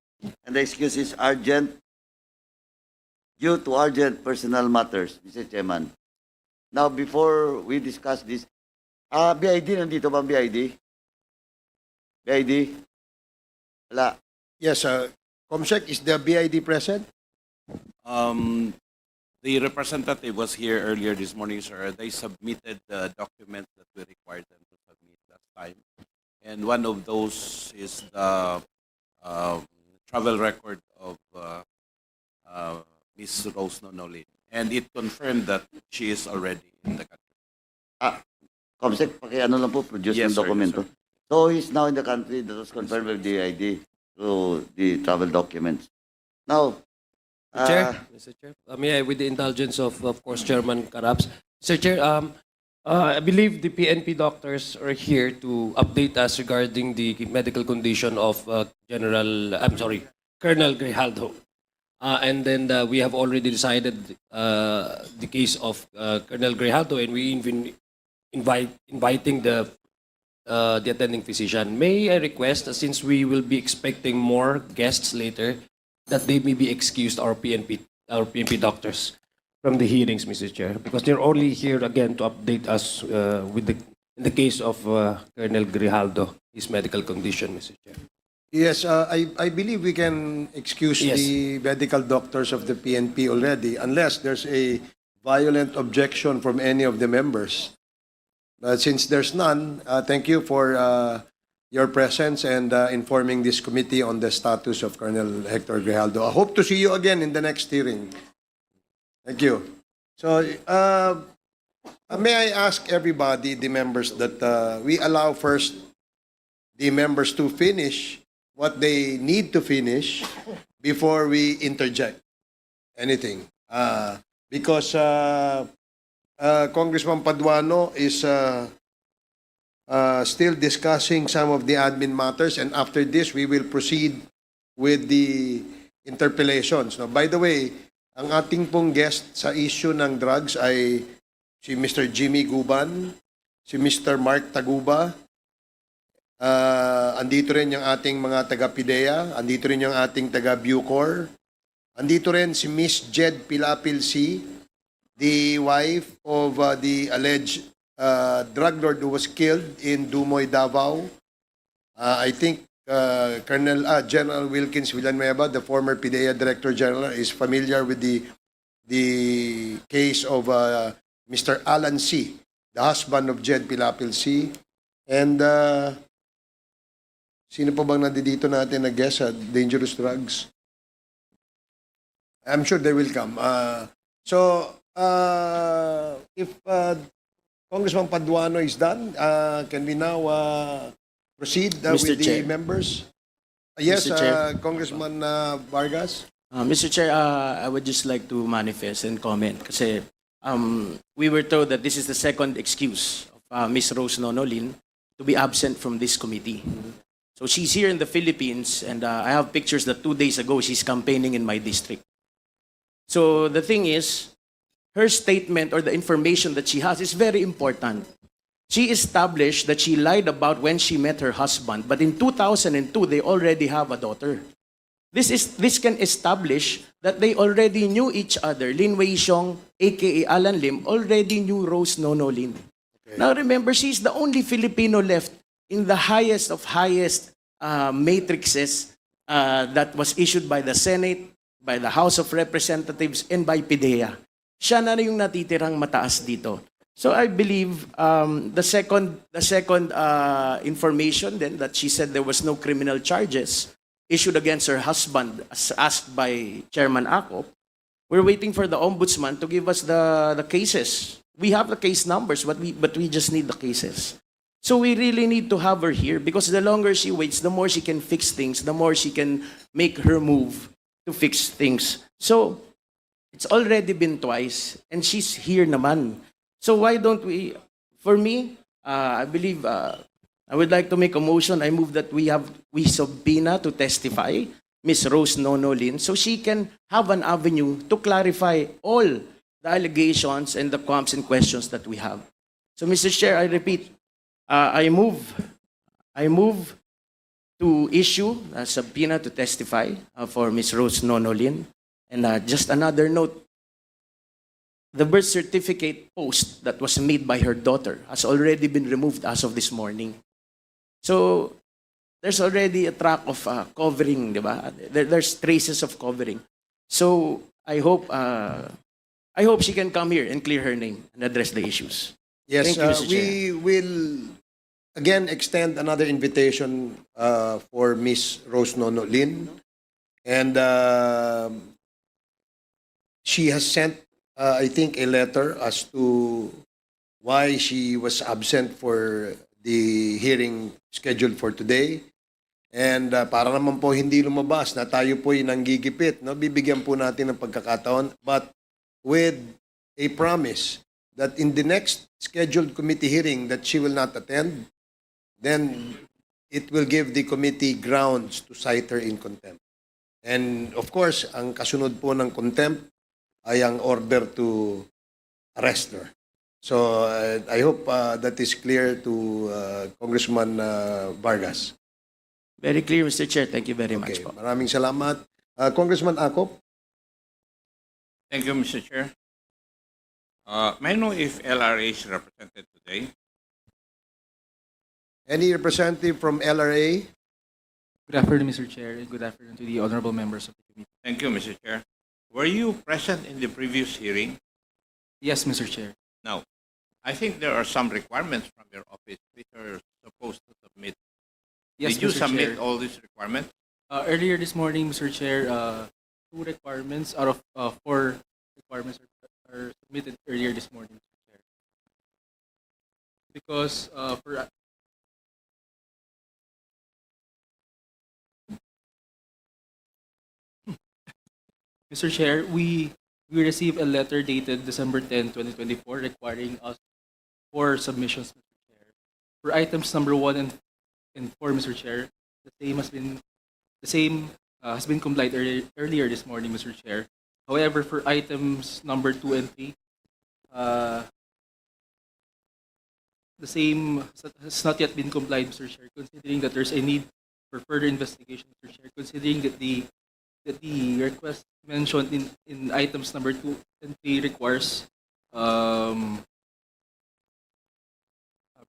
Speaker 5: and the excuse is urgent, due to urgent personal matters, Mr. Chairman. Now, before we discuss this, BID, nandito ba ang BID? BID? Wala.
Speaker 1: Yes, Comsec, is the BID present?
Speaker 10: The representative was here earlier this morning, sir. They submitted the documents that we required them to submit last time. And one of those is the travel record of Ms. Rose Nonolin. And it confirmed that she is already in the country.
Speaker 5: Comsec, pakiano lang po, produce
Speaker 10: Yes,
Speaker 5: ng
Speaker 10: sir,
Speaker 5: dokumento. So he's now in the country, that was confirmed with the ID through the travel documents. Now,
Speaker 14: Mr. Chair, may I, with the indulgence of course, Chairman Caraps. Mr. Chair, I believe the PNP doctors are here to update us regarding the medical condition of Colonel Grijaldo. And then we have already decided the case of Colonel Grijaldo, and we even inviting the attending physician. May I request, since we will be expecting more guests later, that they may be excused, our PNP doctors, from the hearings, Mr. Chair, because they're only here again to update us in the case of Colonel Grijaldo, his medical condition, Mr. Chair.
Speaker 1: Yes, I believe we can excuse
Speaker 14: Yes.
Speaker 1: the medical doctors of the PNP already, unless there's a violent objection from any of the members? Since there's none, thank you for your presence and informing this committee on the status of Colonel Hector Grijaldo. I hope to see you again in the next hearing. Thank you. So, may I ask everybody, the members, that we allow first the members to finish what they need to finish before we interject anything. Because Congressman Paduano is still discussing some of the admin matters, and after this, we will proceed with the interpellations. Now, by the way, ang ating pong guest sa issue ng drugs ay si Mr. Jimmy Guban, si Mr. Mark Taguba, andito rin yung ating mga taga-PIDEA, andito rin yung ating taga-Bucor, andito rin si Miss Jed Pilapil-C, the wife of the alleged drug lord who was killed in Dumoy, Davao. I think General Wilkins Villanueva, the former PIDEA Director General, is familiar with the case of Mr. Alan C., the husband of Jed Pilapil-C. And sino pa bang nandito natin na guest sa dangerous drugs? I'm sure they will come. If Congressman Paduano is done, can we now proceed with the members? Yes,
Speaker 16: Mr. Chair.
Speaker 1: Congressman Vargas.
Speaker 16: Mr. Chair, I would just like to manifest and comment kasi we were told that this is the second excuse of Ms. Rose Nonolin to be absent from this committee. So she's here in the Philippines, and I have pictures that 2 days ago she's campaigning in my district. So the thing is, her statement or the information that she has is very important. She established that she lied about when she met her husband, but in 2002, they already have a daughter. This can establish that they already knew each other. Lin Wei Xiong, aka Alan Lim, already knew Rose Nonolin. Okay. Now remember, she's the only Filipino left in the highest of highest matrices that was issued by the Senate, by the House of Representatives, and by PIDEA. Siya na yung natitirang mataas dito. So I believe the second information then that she said there was no criminal charges issued against her husband as asked by Chairman Acop. We're waiting for the ombudsman to give us the cases. We have the case numbers, but we just need the cases. So we really need to have her here because the longer she waits, the more she can fix things, the more she can make her move to fix things. So it's already been twice, and she's here naman. So why don't we, for me, I believe, I would like to make a motion. I move that we subpoena to testify Ms. Rose Nonolin so she can have an avenue to clarify all the allegations and the qualms and questions that we have. So Mr. Chair, I repeat, I move to issue a subpoena to testify for Ms. Rose Nonolin. And just another note, the birth certificate post that was made by her daughter has already been removed as of this morning. So there's already a track of covering, di ba? There's traces of covering. So I hope she can come here and clear her name and address the issues.
Speaker 1: Yes,
Speaker 16: Thank you, Mr. Chair.
Speaker 1: we will again extend another invitation for Miss Rose Nonolin. And she has sent, I think, a letter as to why she was absent for the hearing scheduled for today. And para naman po hindi lumabas na tayo po'y nanggigipit, no? Bibigyan po natin ng pagkakataon, but with a promise that in the next scheduled committee hearing that she will not attend, then it will give the committee grounds to cite her in contempt. And of course, ang kasunod po ng contempt ay ang order to arrest her. So I hope that is clear to Congressman Vargas.
Speaker 16: Very clear, Mr. Chair. Thank you very much.
Speaker 1: Okay, maraming salamat. Congressman Acop?
Speaker 12: Thank you, Mr. Chair. May I know if LRA is represented today?
Speaker 1: Any representative from LRA?
Speaker 17: Good afternoon, Mr. Chair. Good afternoon to the honorable members of the committee.
Speaker 12: Thank you, Mr. Chair. Were you present in the previous hearing?
Speaker 17: Yes, Mr. Chair.
Speaker 12: Now, I think there are some requirements from your office which are supposed to submit.
Speaker 17: Yes,
Speaker 12: Did you
Speaker 17: Mr.
Speaker 12: submit
Speaker 17: Chair.
Speaker 12: all these requirements?
Speaker 17: Earlier this morning, Mr. Chair, 2 requirements out of 4 requirements are submitted earlier this morning, Mr. Chair. Because Mr. Chair, we received a letter dated December 10, 2024, requiring us 4 submissions, Mr. Chair. For items number 1 and 4, Mr. Chair, the same has been complied earlier this morning, Mr. Chair. However, for items number 2 and 3, the same has not yet been complied, Mr. Chair, considering that there's a need for further investigation, Mr. Chair, considering that the request mentioned in items number 2 and 3 requires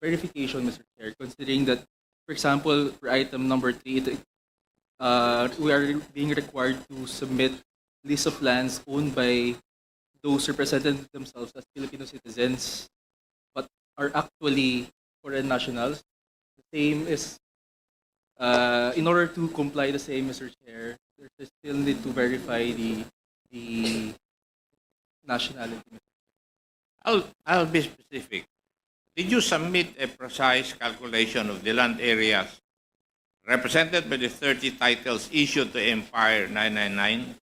Speaker 17: verification, Mr. Chair, considering that, for example, for item number 3, we are being required to submit list of lands owned by those representing themselves as Filipino citizens but are actually foreign nationals. The same is, in order to comply the same, Mr. Chair, there's still need to verify the nationality.
Speaker 12: I'll be specific. Did you submit a precise calculation of the land areas represented by the 30 titles issued to Empire 999?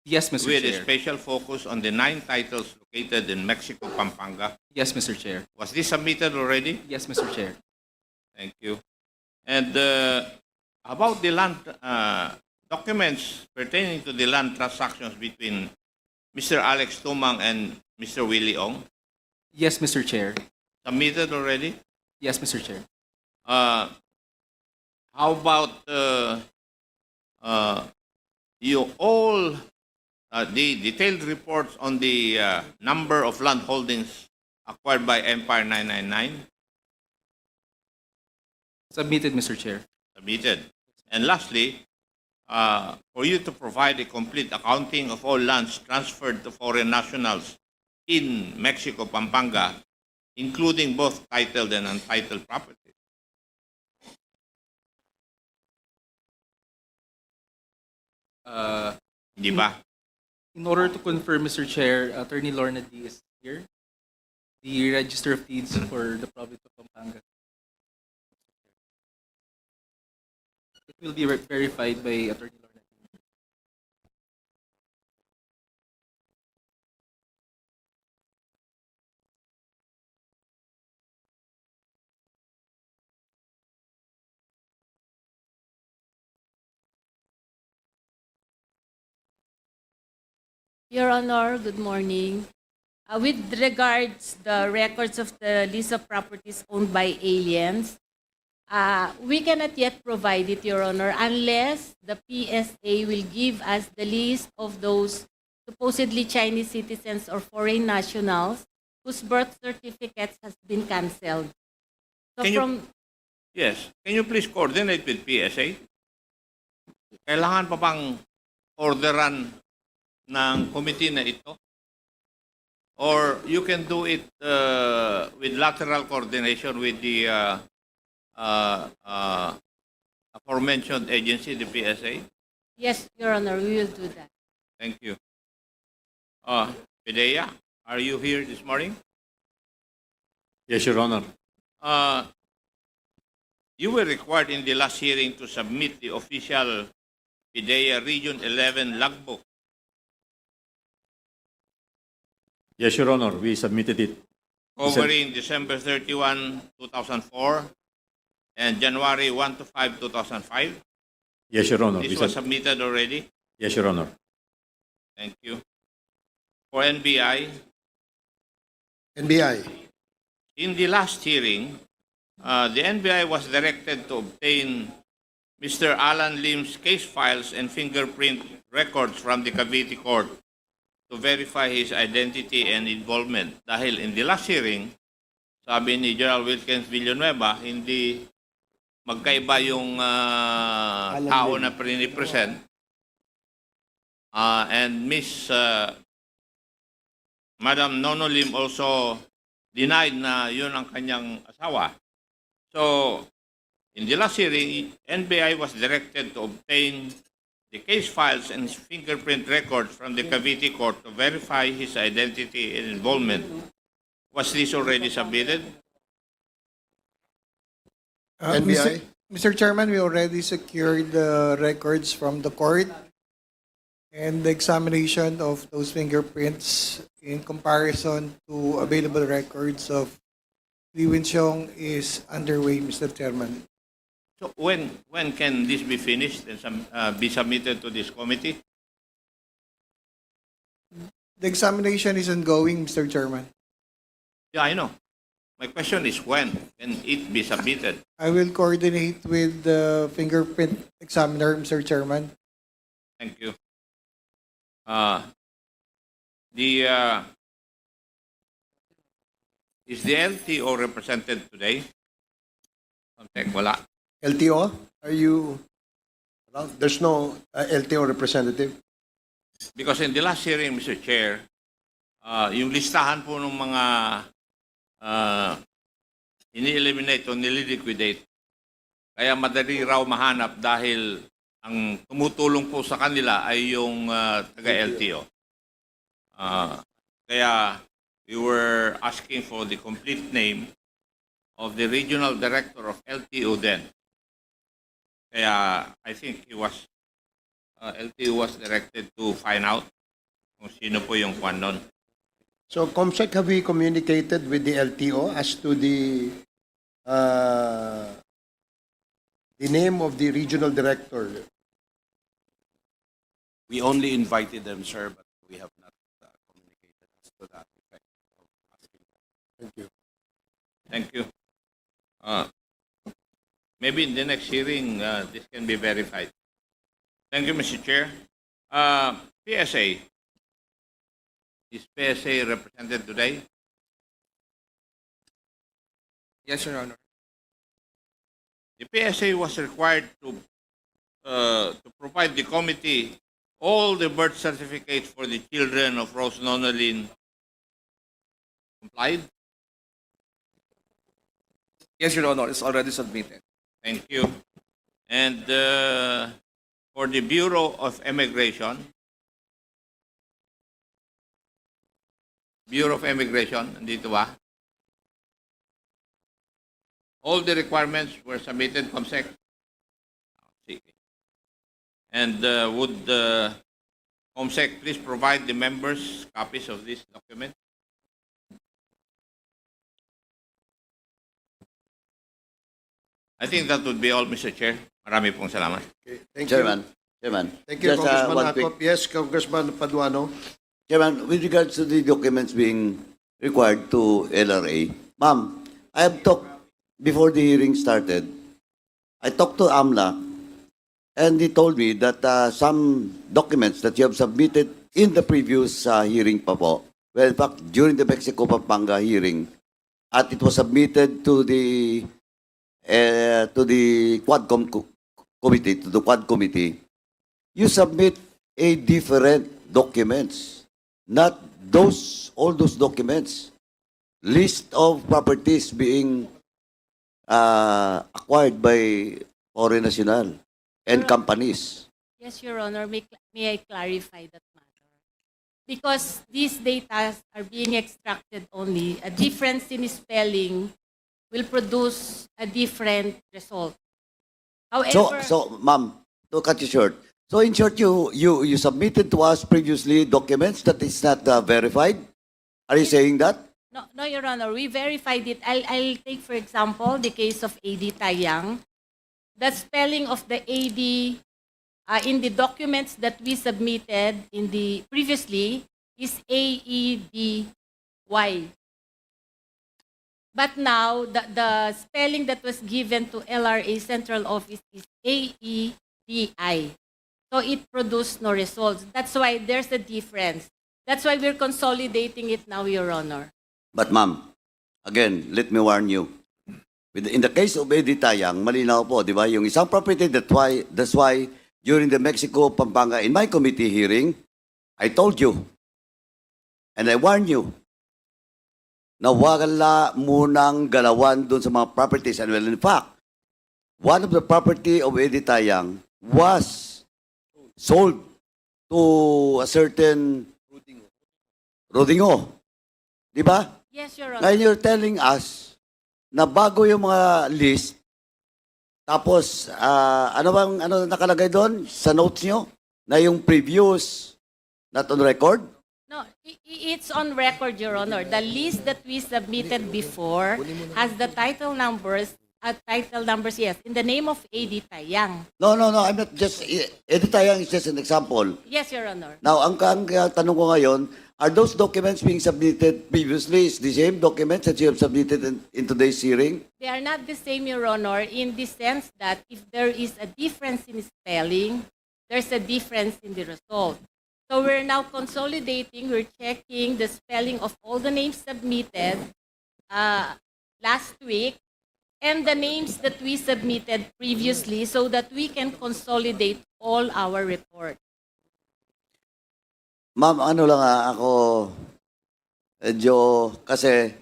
Speaker 17: Yes, Mr.
Speaker 12: With
Speaker 17: Chair.
Speaker 12: a special focus on the 9 titles located in Mexico, Pampanga.
Speaker 17: Yes, Mr. Chair.
Speaker 12: Was this submitted already?
Speaker 17: Yes, Mr. Chair.
Speaker 12: Thank you. And about the land documents pertaining to the land transactions between Mr. Alex Tumang and Mr. Willie Ong?
Speaker 17: Yes, Mr. Chair.
Speaker 12: Submitted already?
Speaker 17: Yes, Mr. Chair.
Speaker 12: How about you all the detailed reports on the number of land holdings acquired by Empire 999?
Speaker 17: Submitted, Mr. Chair.
Speaker 12: Submitted. And lastly, for you to provide a complete accounting of all lands transferred to foreign nationals in Mexico, Pampanga, including both titled and untitled property. Di ba?
Speaker 17: In order to confirm, Mr. Chair, Attorney Lorna D is here. The Register of Deeds for the province of Pampanga. It will be verified by Attorney Lorna D.
Speaker 18: Your Honor, good morning. With regards the records of the list of properties owned by aliens, we cannot yet provide it, Your Honor, unless the PSA will give us the list of those supposedly Chinese citizens or foreign nationals whose birth certificates has been canceled. So
Speaker 12: Yes. Can you please coordinate with PSA? Kailangan pa bang orderan ng committee na ito? Or you can do it with lateral coordination with the aforementioned agency, the PSA?
Speaker 18: Yes, Your Honor, we will do that.
Speaker 12: Thank you. Pidea, are you here this morning?
Speaker 19: Yes, Your Honor.
Speaker 12: You were required in the last hearing to submit the official Pidea Region 11 logbook.
Speaker 19: Yes, Your Honor. We submitted it.
Speaker 12: Covering December 31, 2004 and January 1 to 5, 2005.
Speaker 19: Yes, Your Honor.
Speaker 12: This was submitted already.
Speaker 19: Yes, Your Honor.
Speaker 12: Thank you. For NBI, in the last hearing, the NBI was directed to obtain Mr. Alan Lim's case files and fingerprint records from the Cavite Court to verify his identity and involvement. Dahil in the last hearing, sabi ni General Wilkins Villanueva, hindi magkaiba yung tao na present. And Miss Madam Nono Lim also denied na yun ang kanyang asawa. So, in the last hearing, NBI was directed to obtain the case files and fingerprint records from the Cavite court to verify his identity and involvement. Was this already submitted?
Speaker 1: NBI?
Speaker 20: Mr. Chairman, we already secured the records from the court, and the examination of those fingerprints in comparison to available records of Lee Winchong is underway, Mr. Chairman.
Speaker 12: So when can this be finished and be submitted to this committee?
Speaker 20: The examination is ongoing, Mr. Chairman.
Speaker 12: Yeah, I know. My question is when can it be submitted?
Speaker 20: I will coordinate with the fingerprint examiner, Mr. Chairman.
Speaker 12: Thank you. Is the LTO represented today? Wala.
Speaker 1: LTO, are you around? There's no LTO representative.
Speaker 12: Because in the last hearing, Mr. Chair, yung listahan po ng mga ini-eliminate o nililiquidate, kaya madali raw mahanap dahil ang tumutulong po sa kanila ay yung taga-LTO. Kaya we were asking for the complete name of the regional director of LTO then. Kaya I think LTO was directed to find out kung sino po yung kwan nun.
Speaker 1: So, COMSEC, have we communicated with the LTO as to the name of the regional director?
Speaker 10: We only invited them, sir, but we have not communicated as to that effect.
Speaker 1: Thank you.
Speaker 12: Thank you. Maybe in the next hearing, this can be verified. Thank you, Mr. Chair. PSA. Is PSA represented today?
Speaker 11: Yes, Your Honor.
Speaker 12: The PSA was required to provide the committee all the birth certificates for the children of Rose Nonolin. Complied?
Speaker 11: Yes, Your Honor. It's already submitted.
Speaker 12: Thank you. And for the Bureau of Immigration, nandito ba? All the requirements were submitted, COMSEC. Sige. And would COMSEC please provide the members copies of this document? I think that would be all, Mr. Chair. Marami pong salamat.
Speaker 1: Okay, thank
Speaker 5: Chairman,
Speaker 1: you.
Speaker 5: Chairman.
Speaker 1: Thank you,
Speaker 5: Just,
Speaker 1: Congressman
Speaker 5: one
Speaker 1: Acop. Yes, Congressman Paduano.
Speaker 5: Chairman, with regards to the documents being required to LRA, ma'am, I have talked before the hearing started. I talked to AMLA, and he told me that some documents that you have submitted in the previous hearing pa po, well, in fact, during the Mexico Pampanga hearing, at it was submitted to the QuadComm committee, to the Quad committee, you submit a different documents, not all those documents. List of properties being acquired by foreign national and companies.
Speaker 18: Yes, Your Honor, may I clarify that matter? Because these data are being extracted only, a difference in spelling will produce a different result. However,
Speaker 5: So, ma'am, to cut you short. So, in short, you submitted to us previously documents that is not verified. Are you saying that?
Speaker 18: no, Your Honor, we verified it. I'll take, for example, the case of AD Tayang. The spelling of the AD in the documents that we submitted in the previously is AEDY. But now, the spelling that was given to LRA Central Office is AEDI. So it produced no results. That's why there's a difference. That's why we're consolidating it now, Your Honor.
Speaker 5: But ma'am, again, let me warn you. In the case of Eddie Tayang, malinaw po, di ba? Yung isang property, that's why during the Mexico Pampanga, in my committee hearing, I told you, And I warn you, na wala munang galawan doon sa mga properties. And well, in fact, one of the property of Eddie Tayang was sold to a certain Rodingo. Di ba?
Speaker 18: Yes, Your Honor.
Speaker 5: Ngayon you're telling us na bago yung mga list, tapos ano nakalagay doon sa notes nyo? Na yung previous not on record?
Speaker 18: No, it's on record, Your Honor. The list that we submitted before has the title numbers, yes, in the name of A.D. Tayang.
Speaker 5: No, I'm not just, Eddie Tayang is just an example.
Speaker 18: Yes, Your Honor.
Speaker 5: Now, ang tanong ko ngayon, are those documents being submitted previously? Is the same documents that you have submitted in today's hearing?
Speaker 18: They are not the same, Your Honor, in the sense that if there is a difference in spelling, there's a difference in the result. So we're now consolidating, we're checking the spelling of all the names submitted last week and the names that we submitted previously so that we can consolidate all our reports.
Speaker 5: Ma'am, ano lang ako, medyo, kasi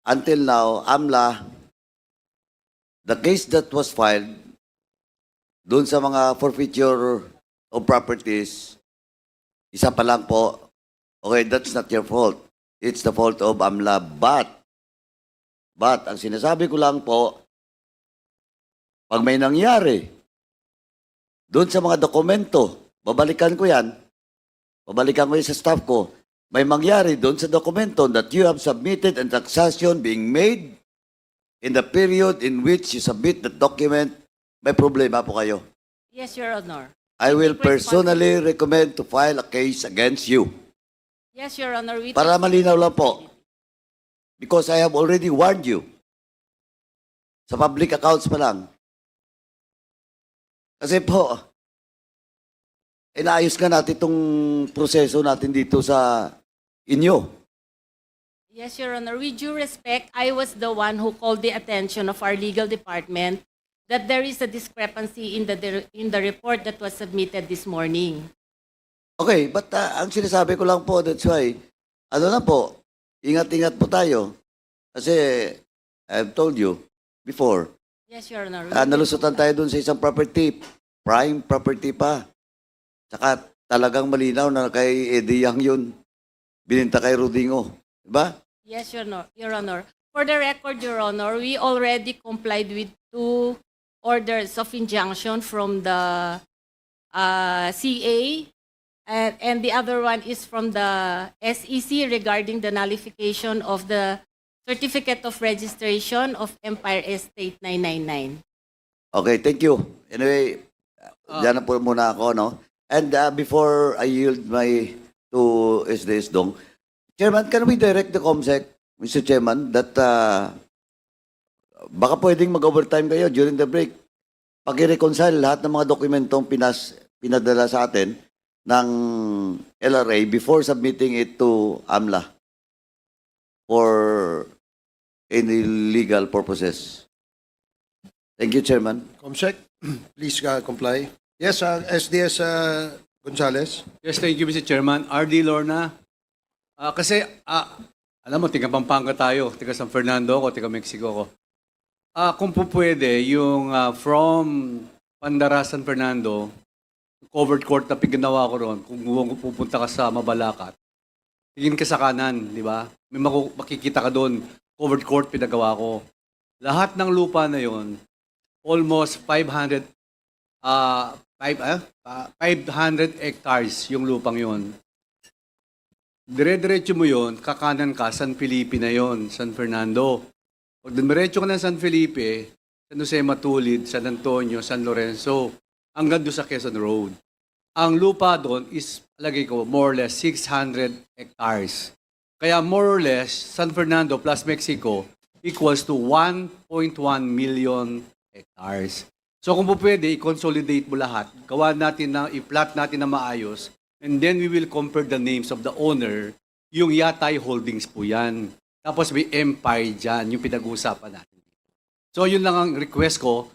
Speaker 5: until now, AMLA, the case that was filed, doon sa mga forfeiture of properties, isa pa lang po, okay, that's not your fault. It's the fault of AMLA. But, ang sinasabi ko lang po, pag may nangyari, doon sa mga dokumento, babalikan ko yan sa staff ko, may mangyari doon sa dokumento that you have submitted and taxation being made in the period in which you submit the document, may problema po kayo.
Speaker 18: Yes, Your Honor.
Speaker 5: I will personally recommend to file a case against you.
Speaker 18: Yes, Your Honor.
Speaker 5: Para malinaw lang po. Because I have already warned you. Sa public accounts pa lang. Kasi po, inaayos ka natin itong proseso natin dito sa inyo.
Speaker 18: Yes, Your Honor. With due respect, I was the one who called the attention of our legal department that there is a discrepancy in the report that was submitted this morning.
Speaker 5: Okay, but ang sinasabi ko lang po, that's why, ano na po, ingat-ingat po tayo. Kasi, I've told you before,
Speaker 18: Yes, Your Honor.
Speaker 5: nalusutan tayo dun sa isang property, prime property pa. Saka talagang malinaw na kay Eddie Yang yun, bininta kay Rodingo. Diba?
Speaker 18: Yes, Your Honor. For the record, Your Honor, we already complied with 2 orders of injunction from the CA, and the other one is from the SEC regarding the nullification of the Certificate of Registration of Empire Estate 999.
Speaker 5: Okay, thank you. Anyway, dyan na po muna ako, no? And before I yield to SDS Dong, Chairman, can we direct the COMSEC, Mr. Chairman, that baka pwedeng mag-overtime kayo during the break. Pag-reconcile lahat ng mga dokumentong pinadala sa atin ng LRA before submitting it to AMLA for any legal purposes. Thank you, Chairman.
Speaker 1: Comsec, please comply. Yes, SDS Gonzales.
Speaker 2: Yes, thank you, Mr. Chairman. RD Lorna, kasi, alam mo, tiga Pampanga tayo, tiga San Fernando ako, tiga Mexico ako. Kung po pwede, yung from Pandara, San Fernando, covered court na piginawa ko ron, kung pupunta ka sa Mabalacat, tingin ka sa kanan, di ba? May makikita ka doon, covered court pinagawa ko. Lahat ng lupa na yon, almost 500 hectares yung lupang yon. Dire-diretso mo yon, kakanan ka, San Felipe na yon, San Fernando. Pag dumiretso ka ng San Felipe, San Jose Matulid, San Antonio, San Lorenzo, hanggang doon sa Quezon Road. Ang lupa doon is, lagay ko, more or less 600 hectares. Kaya more or less, San Fernando plus Mexico equals to 1.1 million hectares. So kung po pwede, i-consolidate mo lahat. Gawa natin na, i-plot natin na maayos. And then we will compare the names of the owner. Yung Yatay Holdings po yan. Tapos may Empire dyan, yung pinag-uusapan natin. So yun lang ang request ko.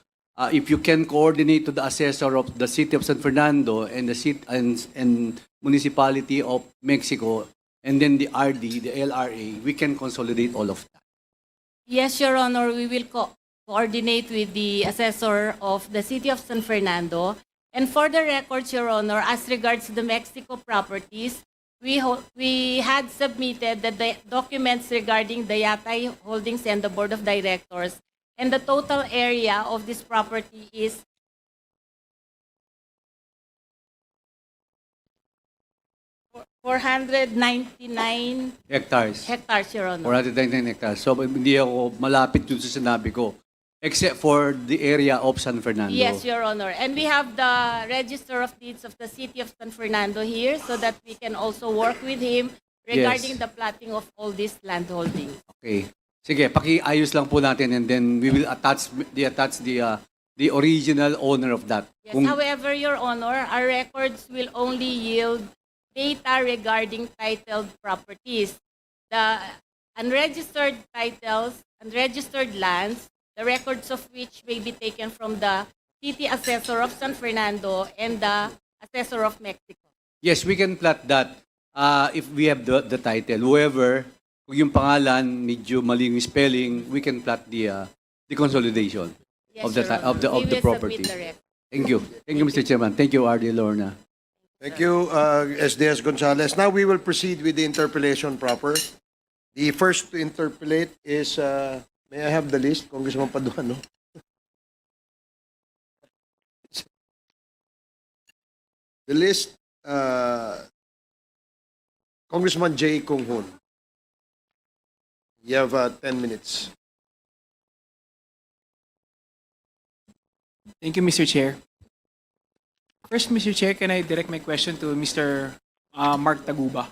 Speaker 2: If you can coordinate to the assessor of the city of San Fernando and the city and municipality of Mexico, and then the RD, the LRA, we can consolidate all of that.
Speaker 18: Yes, Your Honor, we will coordinate with the assessor of the City of San Fernando. And for the records, Your Honor, as regards the Mexico properties, we had submitted the documents regarding the Yatay Holdings and the Board of Directors. And the total area of this property is 499
Speaker 2: Hectares.
Speaker 18: hectares, Your Honor.
Speaker 2: 499 hectares. So hindi ako malapit dun sa sinabi ko. Except for the area of San Fernando.
Speaker 18: Yes, Your Honor. And we have the Register of Deeds of the City of San Fernando here so that we can also work with him regarding
Speaker 2: Yes.
Speaker 18: the platting of all these land holdings.
Speaker 2: Okay. Sige, pakiayos lang po natin and then we will attach the original owner of that.
Speaker 18: Yes, however, Your Honor, our records will only yield data regarding titled properties. The unregistered titles, unregistered lands, the records of which may be taken from the City Assessor of San Fernando and the Assessor of Mexico.
Speaker 2: Yes, we can plot that if we have the title. Whoever, kung yung pangalan, medyo mali yung spelling, we can plot the consolidation
Speaker 18: Yes,
Speaker 2: of the
Speaker 18: Your Honor.
Speaker 2: of the
Speaker 18: We will
Speaker 2: property.
Speaker 18: submit the record.
Speaker 2: Thank you. Thank you, Mr. Chairman. Thank you, RD Lorna.
Speaker 1: Thank you, SDS Gonzalez. Now we will proceed with the interpellation proper. The first to interpellate is, may I have the list, Congressman Paduano? The list, Congressman J. Kung Hoon. You have 10 minutes.
Speaker 21: Thank you, Mr. Chair. First, Mr. Chair, can I direct my question to Mr. Mark Taguba?